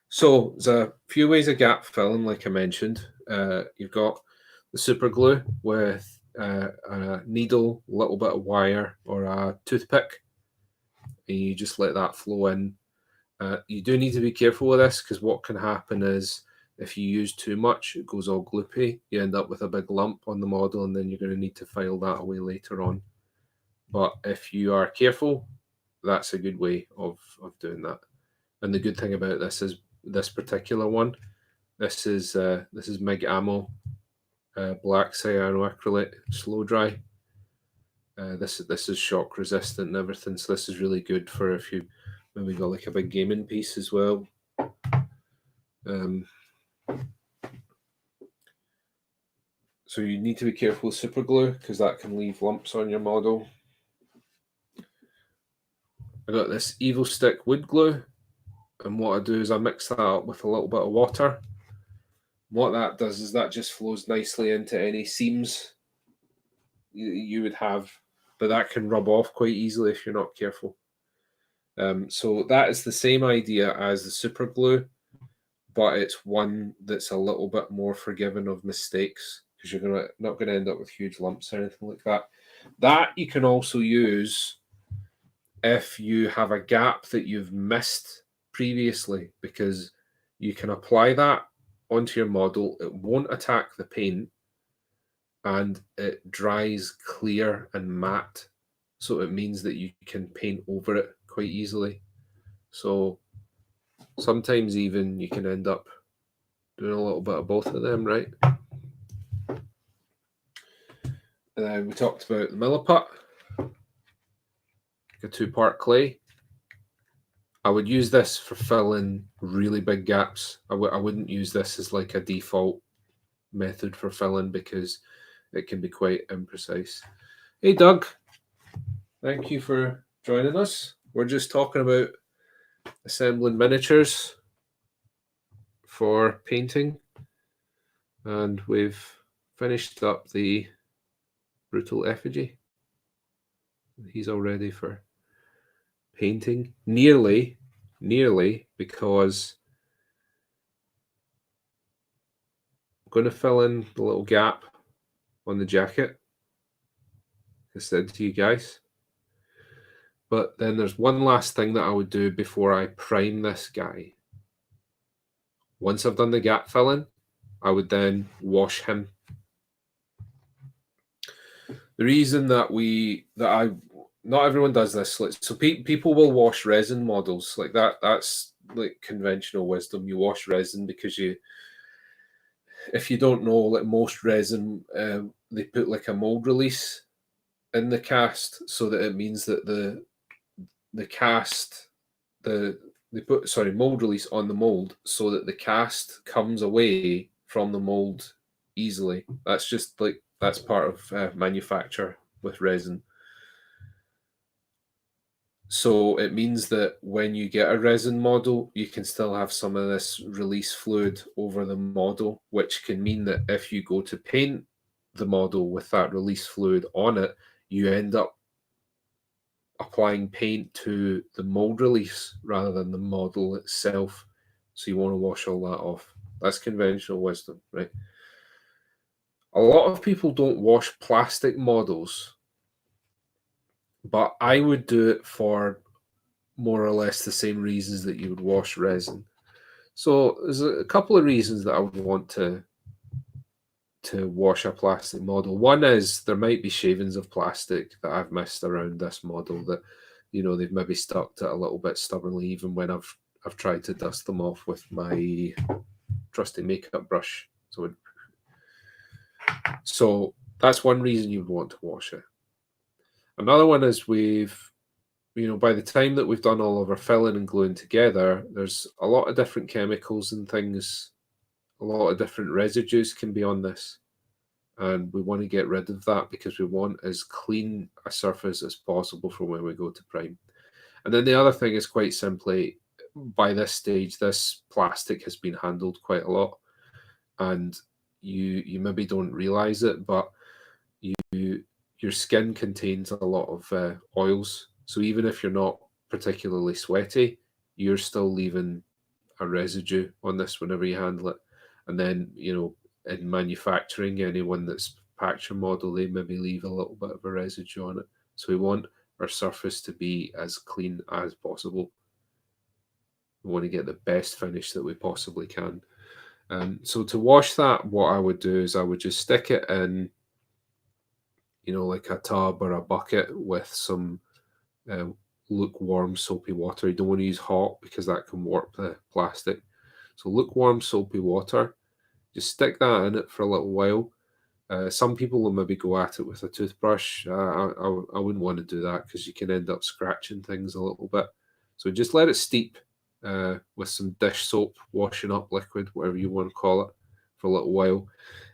So there's a few ways of gap filling, like I mentioned. You've got the super glue with a needle, a little bit of wire, or a toothpick, and you just let that flow in. You do need to be careful with this, because what can happen is, if you use too much, it goes all gloopy. You end up with a big lump on the model, and then you're going to need to file that away later on. But if you are careful, that's a good way of doing that. And the good thing about this is, this particular one, this is MIG Ammo black cyanoacrylate slow dry. This is shock resistant and everything, so this is really good for if you maybe got like a big gaming piece as well. So you need to be careful with super glue, because that can leave lumps on your model. I got this Evil Stick wood glue, and what I do is I mix that up with a little bit of water. What that does is that just flows nicely into any seams you would have, but that can rub off quite easily if you're not careful. So that is the same idea as the super glue, but it's one that's a little bit more forgiving of mistakes, because you're not going to end up with huge lumps or anything like that. That you can also use if you have a gap that you've missed previously, because you can apply that onto your model. It won't attack the paint, and it dries clear and matte, so it means that you can paint over it quite easily. So sometimes even you can end up doing a little bit of both of them, right? And then we talked about the milliput, a 2-part clay. I would use this for filling really big gaps. I wouldn't use this as like a default method for filling, because it can be quite imprecise. Hey Doug, thank you for joining us. we're just talking about assembling miniatures for painting, and we've finished up the brutal effigy. He's all ready for painting, nearly, because I'm going to fill in the little gap on the jacket, I said to you guys. But then there's one last thing that I would do before I prime this guy. Once I've done the gap filling, I would then wash him. The reason that not everyone does this. So people will wash resin models like that. That's like conventional wisdom. You wash resin because if you don't know, like most resin, they put like a mold release in the cast, so that it means that they put mold release on the mold so that the cast comes away from the mold easily. That's part of manufacture with resin. So it means that when you get a resin model, you can still have some of this release fluid over the model, which can mean that if you go to paint the model with that release fluid on it, you end up applying paint to the mold release rather than the model itself. So you want to wash all that off. That's conventional wisdom, right? A lot of people don't wash plastic models, but I would do it for more or less the same reasons that you would wash resin. So there's a couple of reasons that I would want to wash a plastic model. One is there might be shavings of plastic that I've missed around this model that, they've maybe stuck to it a little bit stubbornly, even when I've tried to dust them off with my trusty makeup brush. So that's one reason you'd want to wash it. Another one is by the time that we've done all of our filling and gluing together, there's a lot of different chemicals and things, a lot of different residues can be on this. And we want to get rid of that because we want as clean a surface as possible for when we go to prime. And then the other thing is quite simply, by this stage, this plastic has been handled quite a lot. And you maybe don't realize it, but your skin contains a lot of oils. So even if you're not particularly sweaty, you're still leaving a residue on this whenever you handle it. And then, in manufacturing, anyone that's packed your model, they maybe leave a little bit of a residue on it. So we want our surface to be as clean as possible. We want to get the best finish that we possibly can. So to wash that, what I would do is I would just stick it in, like a tub or a bucket with some lukewarm soapy water. You don't want to use hot because that can warp the plastic. So lukewarm soapy water, just stick that in it for a little while. Some people will maybe go at it with a toothbrush. I wouldn't want to do that because you can end up scratching things a little bit. So just let it steep with some dish soap, washing up liquid, whatever you want to call it, for a little while.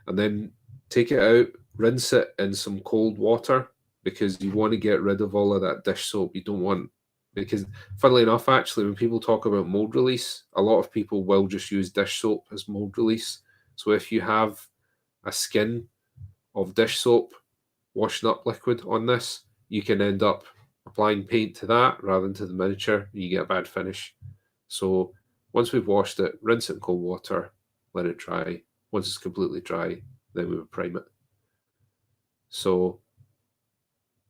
And then take it out, rinse it in some cold water because you want to get rid of all of that dish soap. You don't want, because funnily enough, actually, when people talk about mold release, a lot of people will just use dish soap as mold release. So if you have a skin of dish soap washing up liquid on this, you can end up applying paint to that rather than to the miniature, and you get a bad finish. So once we've washed it, rinse it in cold water, let it dry. Once it's completely dry, then we would prime it. So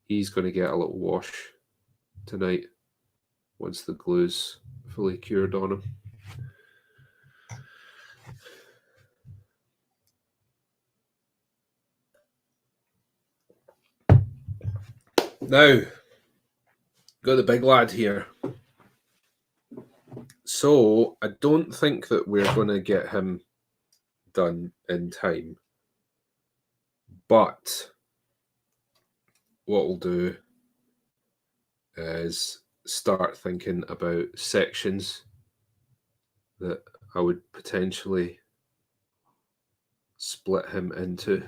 he's going to get a little wash tonight once the glue's fully cured on him. Now, got the big lad here. So I don't think that we're going to get him done in time. But what we'll do is start thinking about sections that I would potentially split him into.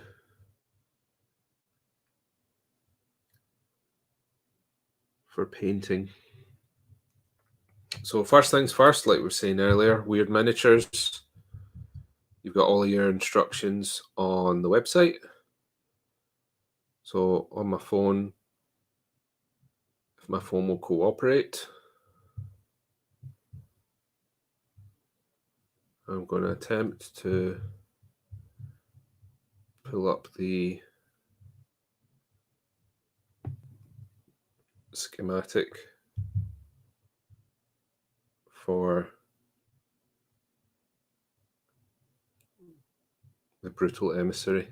For painting. So first things first, like we were saying earlier, Weird Miniatures. You've got all of your instructions on the website. So on my phone, if my phone will cooperate, I'm going to attempt to pull up the schematic for the Brutal Emissary.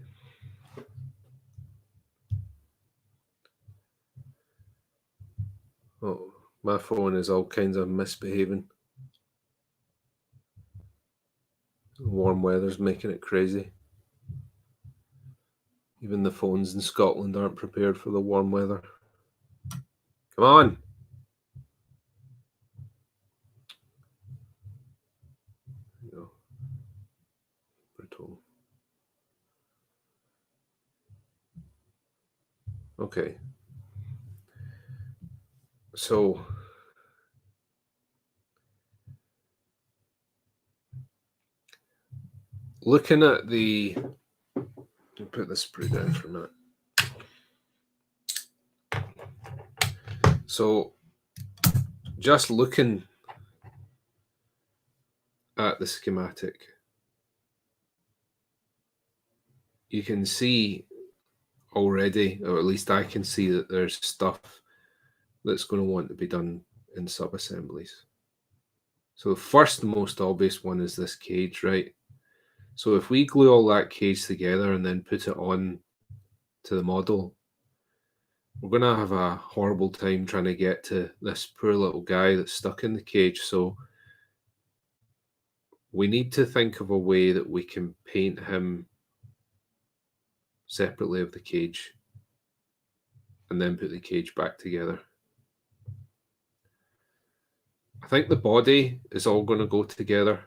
Oh, my phone is all kinds of misbehaving. Warm weather's making it crazy. Even the phones in Scotland aren't prepared for the warm weather. Come on! No. Brutal. Okay. So looking at the, I'll put this spray down for a minute. So just looking at the schematic, you can see already, or at least I can see, that there's stuff that's going to want to be done in sub-assemblies. So the first and most obvious one is this cage, right? So if we glue all that cage together and then put it on to the model, we're going to have a horrible time trying to get to this poor little guy that's stuck in the cage. So we need to think of a way that we can paint him separately of the cage and then put the cage back together. I think the body is all going to go together.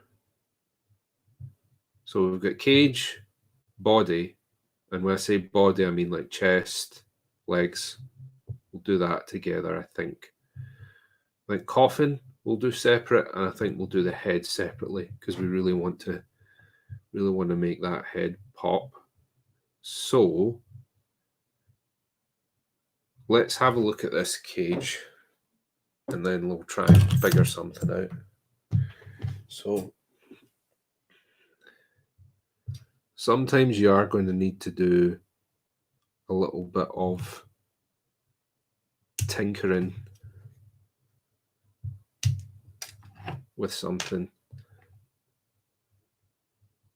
So we've got cage, body, and when I say body, I mean like chest, legs. We'll do that together, I think. I think coffin we'll do separate, and I think we'll do the head separately because we really want to make that head pop. So let's have a look at this cage, and then we'll try and figure something out. So sometimes you are going to need to do a little bit of tinkering with something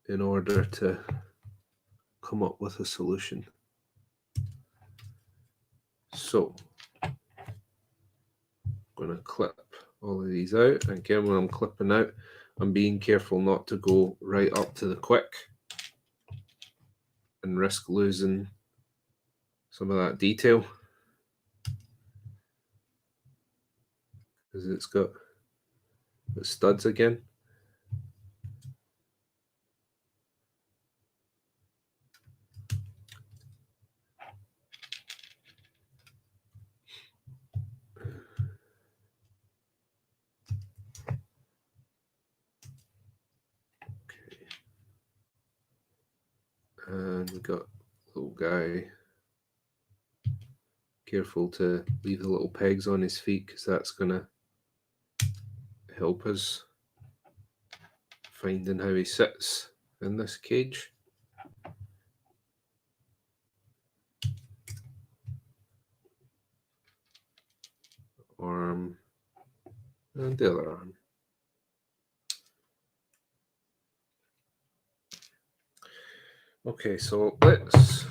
in order to come up with a solution. So I'm going to clip all of these out. Again, when I'm clipping out, I'm being careful not to go right up to the quick and risk losing some of that detail, because it's got the studs again. Okay. And we got little guy. Careful to leave the little pegs on his feet, because that's going to help us finding how he sits in this cage. Arm and the other arm. Okay, so let's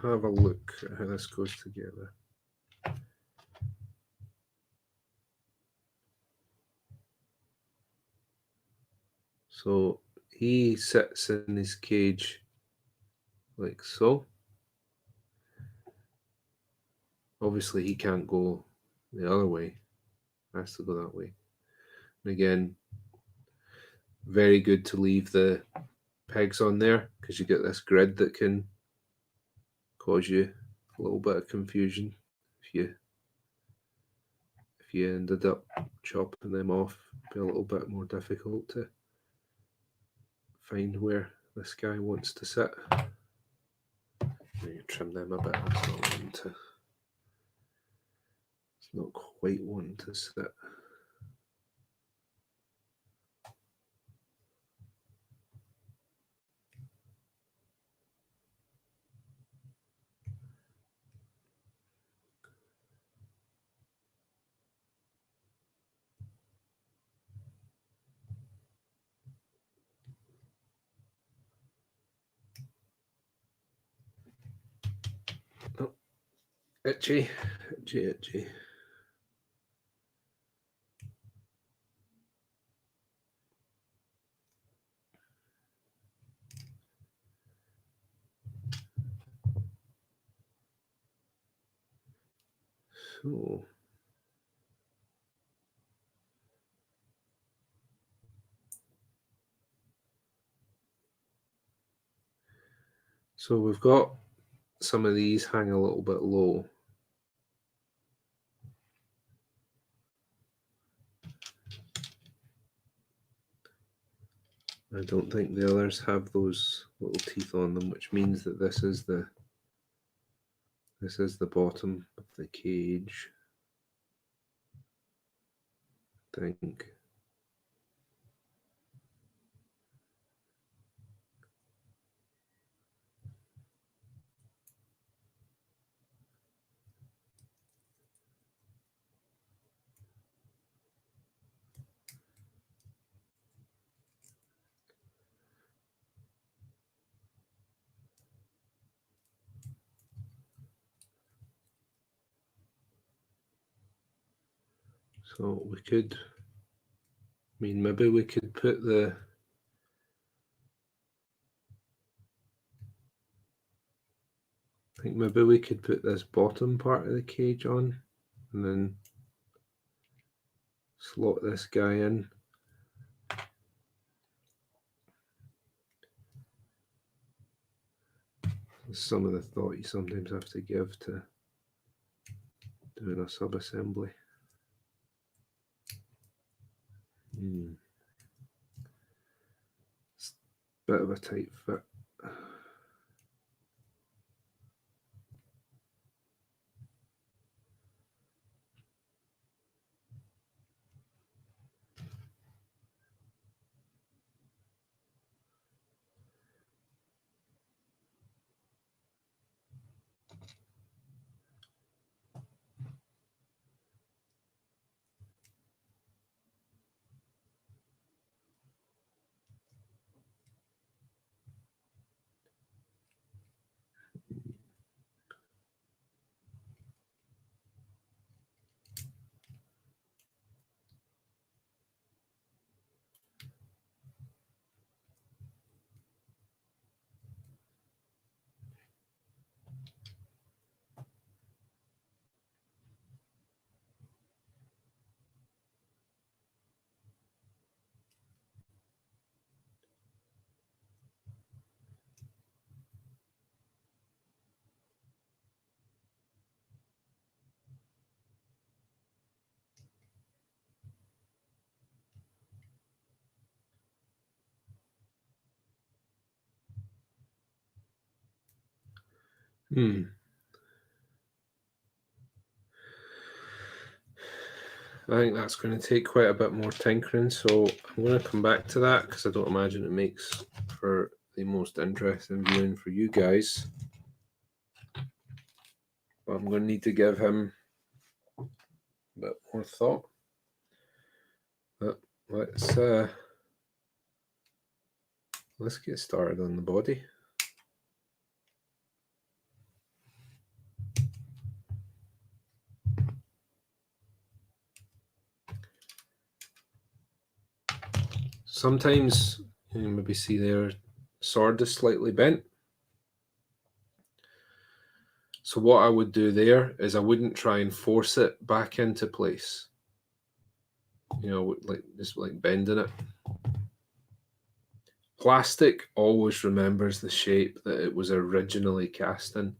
have a look at how this goes together. So he sits in his cage like so. Obviously he can't go the other way. Has to go that way. And again, very good to leave the pegs on there, because you get this grid that can cause you a little bit of confusion if if you ended up chopping them off, it'd be a little bit more difficult to find where this guy wants to sit. You trim them a bit. It's not quite wanting to sit. Oh, itchy, itchy, itchy. So we've got some of these hang a little bit low. I don't think the others have those little teeth on them, which means that this is the bottom of the cage, I think. So we could, maybe we could put the, I think maybe we could put this bottom part of the cage on and then slot this guy in. Some of the thought you sometimes have to give to doing a sub-assembly. It's a bit of a tight fit. I think that's going to take quite a bit more tinkering, so I'm going to come back to that because I don't imagine it makes for the most interesting viewing for you guys. But I'm going to need to give him a bit more thought. But let's get started on the body. Sometimes you maybe see their sword is slightly bent. So what I would do there is I wouldn't try and force it back into place. You know, just like bending it. Plastic always remembers the shape that it was originally cast in.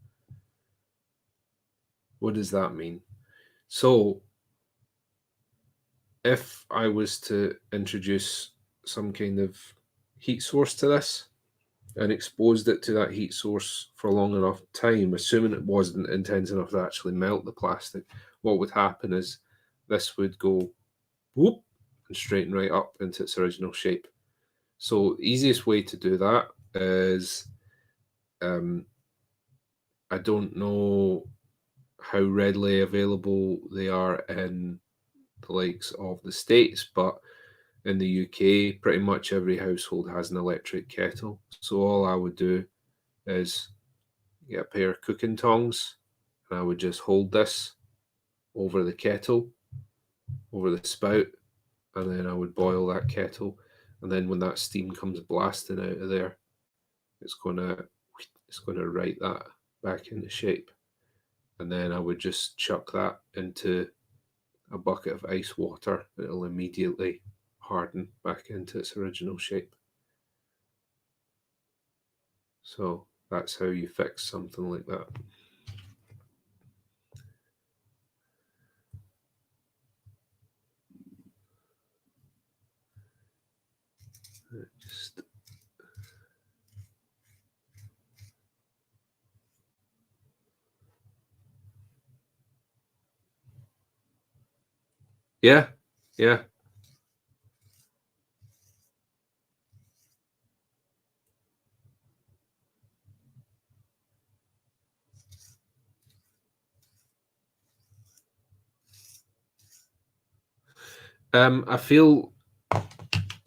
What does that mean? So if I was to introduce some kind of heat source to this and exposed it to that heat source for a long enough time, assuming it wasn't intense enough to actually melt the plastic, what would happen is this would go whoop and straighten right up into its original shape. So easiest way to do that is I don't know how readily available they are in the likes of the States, but in the UK, pretty much every household has an electric kettle. So all I would do is get a pair of cooking tongs and I would just hold this over the kettle, over the spout, and then I would boil that kettle. And then when that steam comes blasting out of there, it's gonna right that back into shape. And then I would just chuck that into a bucket of ice water. It'll immediately harden back into its original shape. So that's how you fix something like that. Just yeah, yeah. I feel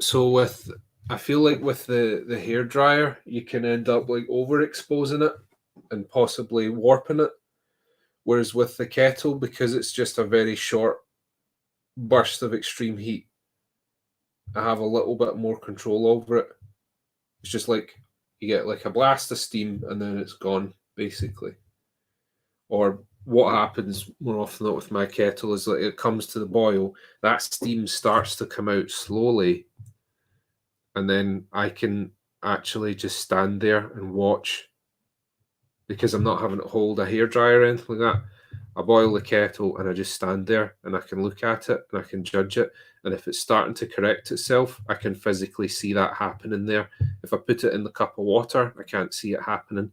so with I feel like with the hair dryer, you can end up like overexposing it and possibly warping it. Whereas with the kettle, because it's just a very short burst of extreme heat, I have a little bit more control over it. It's just like you get like a blast of steam and then it's gone, basically. Or what happens more often than not with my kettle is that it comes to the boil, that steam starts to come out slowly, and then I can actually just stand there and watch because I'm not having to hold a hairdryer or anything like that. I boil the kettle and I just stand there and I can look at it and I can judge it. And if it's starting to correct itself, I can physically see that happening there. If I put it in the cup of water, I can't see it happening.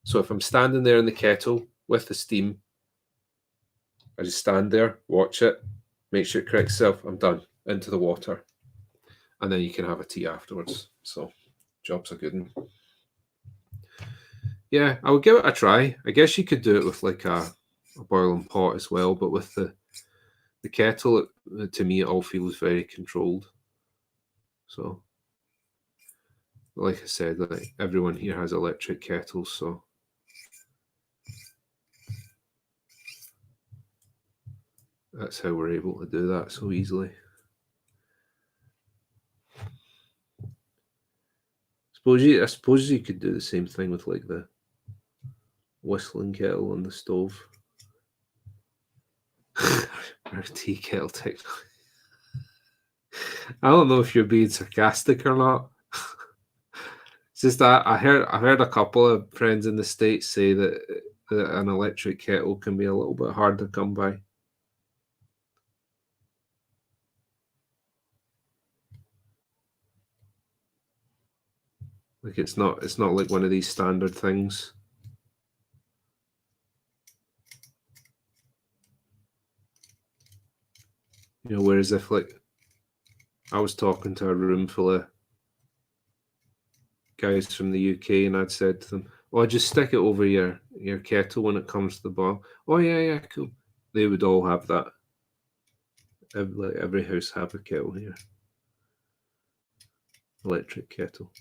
So if I'm standing there in the kettle with the steam, I just stand there, watch it, make sure it corrects itself. I'm done. Into the water. And then you can have a tea afterwards. So, job's a good one. Yeah, I would give it a try. I guess you could do it with like a boiling pot as well, but with the kettle, to me, it all feels very controlled. So, like I said, like everyone here has electric kettles, so that's how we're able to do that so easily. I suppose you could do the same thing with like the whistling kettle on the stove. Or a tea kettle technology. I don't know if you're being sarcastic or not. It's just that I heard a couple of friends in the States say that an electric kettle can be a little bit hard to come by. Like it's not like one of these standard things. You know, whereas if like I was talking to a room full of guys from the UK and I'd said to them, "Oh, just stick it over your kettle when it comes to the boil." Oh yeah, yeah, cool. They would all have that. Every house have a kettle here, electric kettle.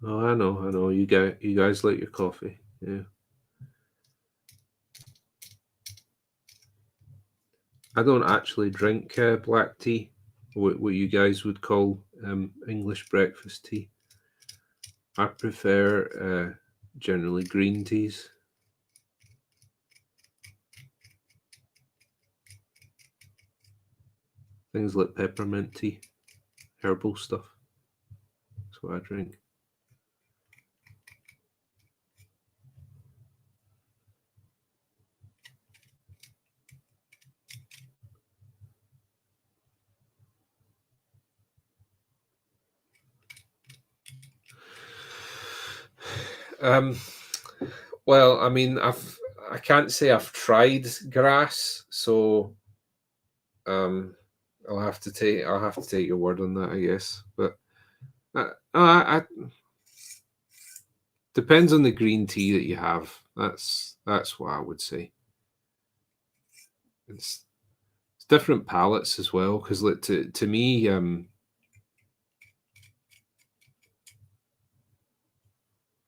Oh, I know. You guys like your coffee. Yeah. I don't actually drink black tea, what you guys would call English breakfast tea. I prefer generally green teas, things like peppermint tea, herbal stuff. That's what I drink. Um, well, I mean, I can't say I've tried grass, so um, I'll have to take your word on that, I guess. But I depends on the green tea that you have. That's what I would say. It's different palates as well, because like to me,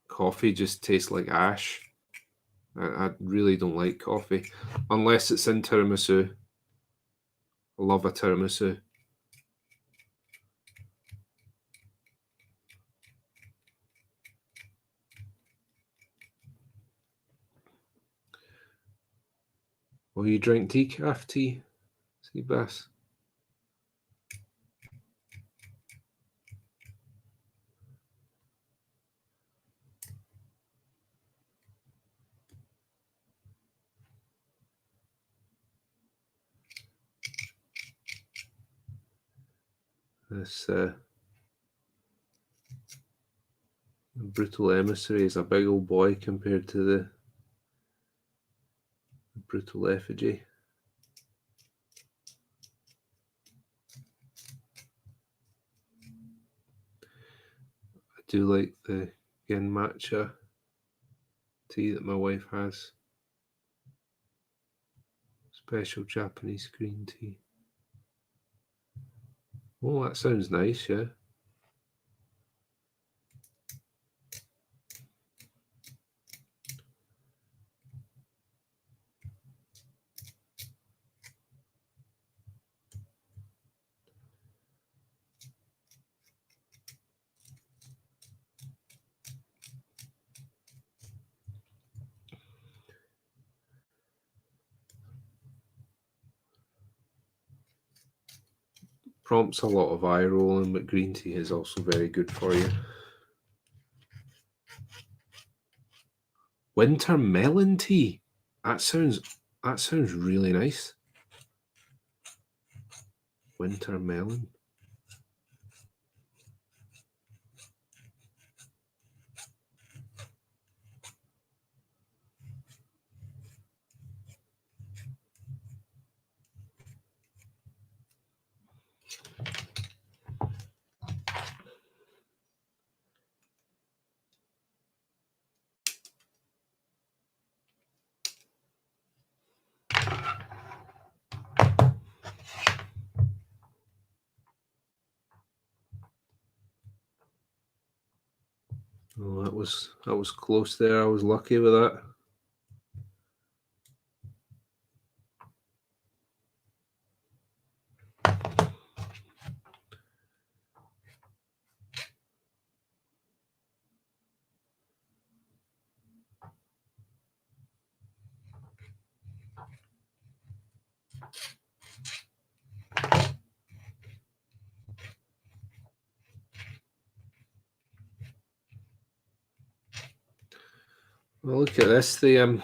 coffee just tastes like ash. I really don't like coffee unless it's in tiramisu. I love a tiramisu. Will you drink decaf tea? See, Bass. This brutal emissary is a big old boy compared to the brutal effigy. I do like the gen matcha tea that my wife has. Special Japanese green tea. Oh, that sounds nice, yeah. Prompts a lot of eye rolling, but green tea is also very good for you. Winter melon tea. That sounds really nice. Winter melon. Oh, that was close there. I was lucky with that. Well, look at this. The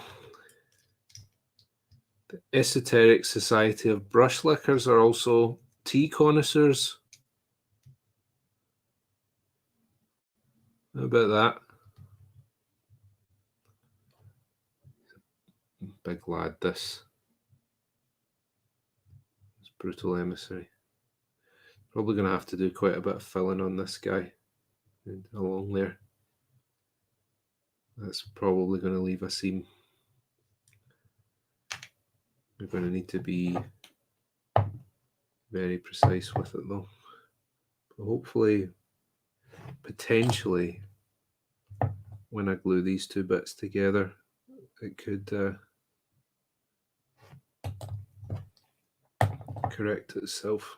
Esoteric Society of Brush Lickers are also tea connoisseurs. How about that? Big lad, this. It's brutal emissary. Probably going to have to do quite a bit of filling on this guy and along there. That's probably going to leave a seam. We're going to need to be very precise with it though. But hopefully, potentially, when I glue these two bits together, it could correct itself.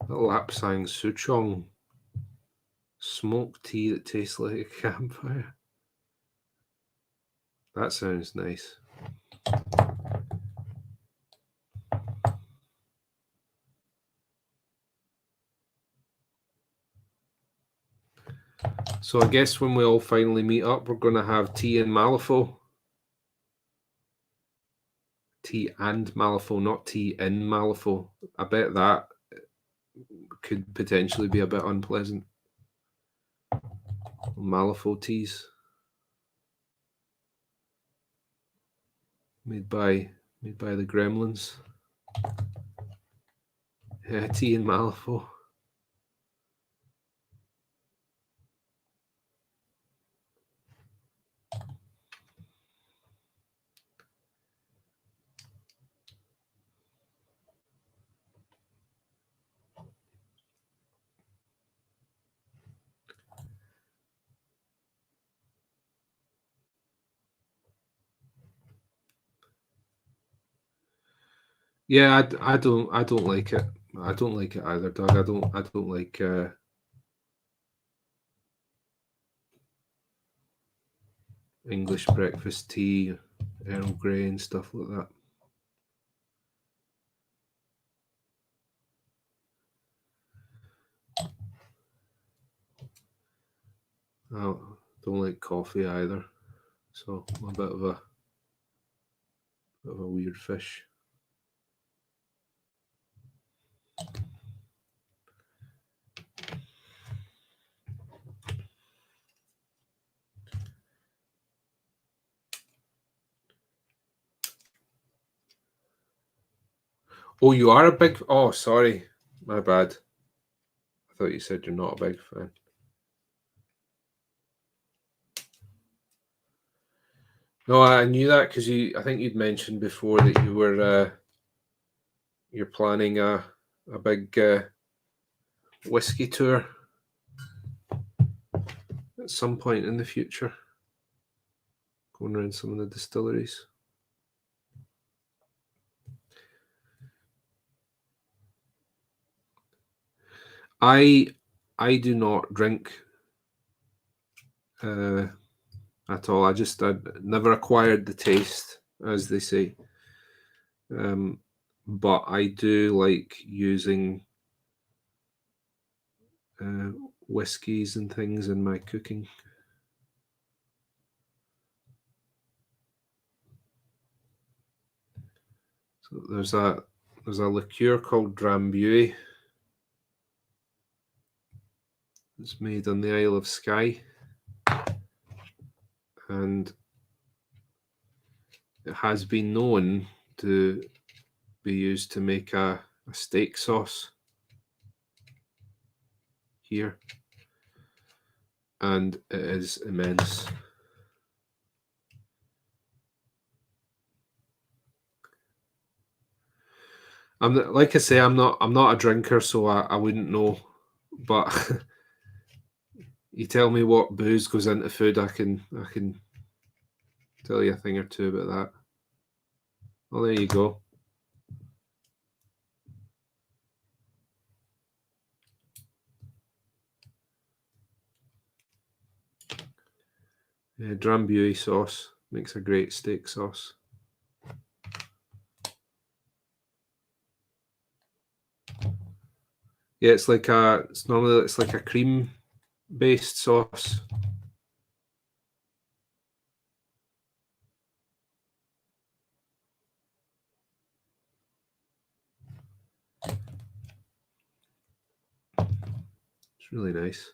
A Lapsang Souchong smoked tea that tastes like a campfire. That sounds nice. So I guess when we all finally meet up, we're going to have tea and Malifaux. Tea and Malifaux, not tea in Malifaux. I bet that could potentially be a bit unpleasant. Malifaux teas made by the Gremlins. Yeah, tea and Malifaux. Yeah, I don't like it. I don't like it either, Doug. I don't like English breakfast tea, Earl Grey and stuff like that. I don't like coffee either. So I'm a bit of a weird fish. Oh, you are a big... Oh, sorry. My bad. I thought you said you're not a big fan. No, I knew that because I think you'd mentioned before that you were you're planning a big whiskey tour at some point in the future, going around some of the distilleries. I do not drink at all. I never acquired the taste, as they say. But I do like using whiskies and things in my cooking. So there's a liqueur called Drambuie. It's made on the Isle of Skye, and it has been known to be used to make a steak sauce here, and it is immense. Like I say, I'm not a drinker, so I wouldn't know. But you tell me what booze goes into food, I can tell you a thing or two about that. Well, there you go. Yeah, Drambuie sauce makes a great steak sauce. Yeah, it's like a cream based sauce. It's really nice.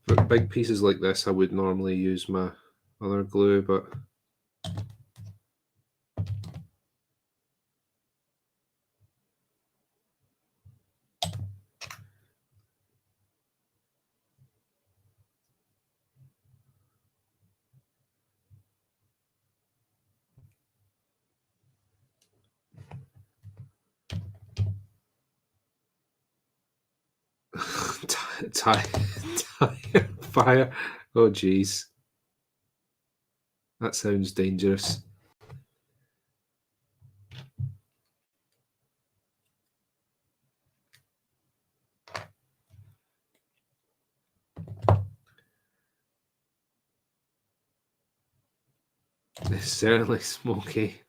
For big pieces like this, I would normally use my other glue, but tie fire. Oh, geez. That sounds dangerous. It's certainly smoky.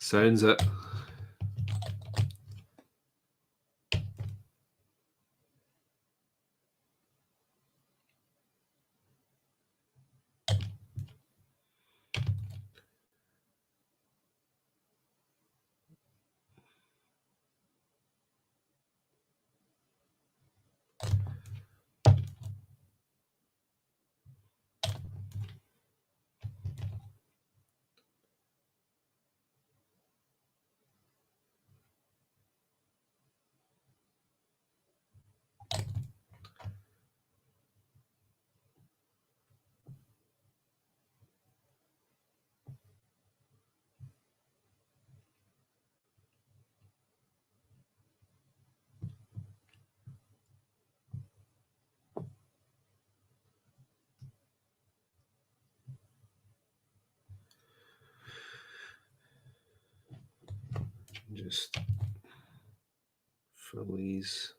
Sounds it. Just fill these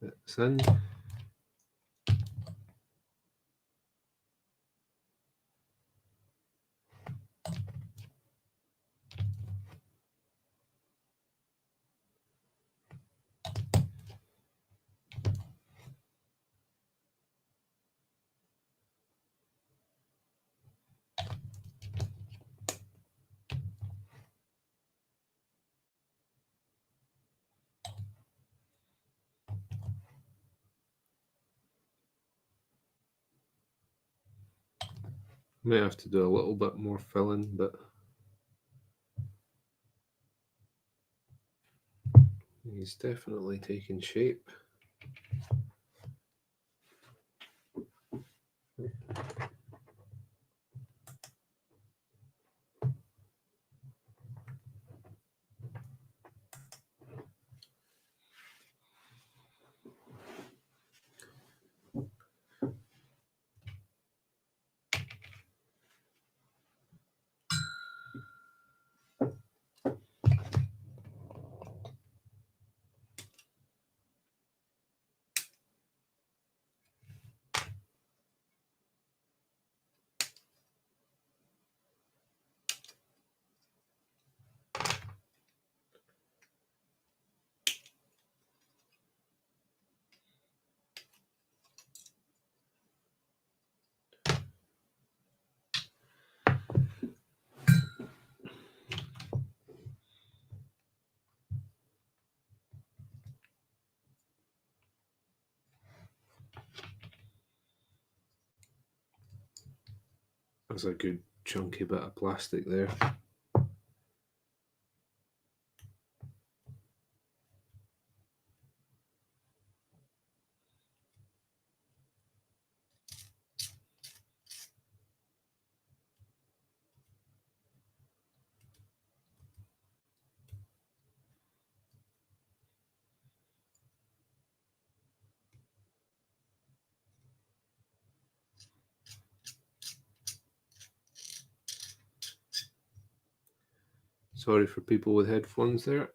bits in. Might have to do a little bit more filling, but he's definitely taking shape. That's a good chunky bit of plastic there. Sorry for people with headphones there.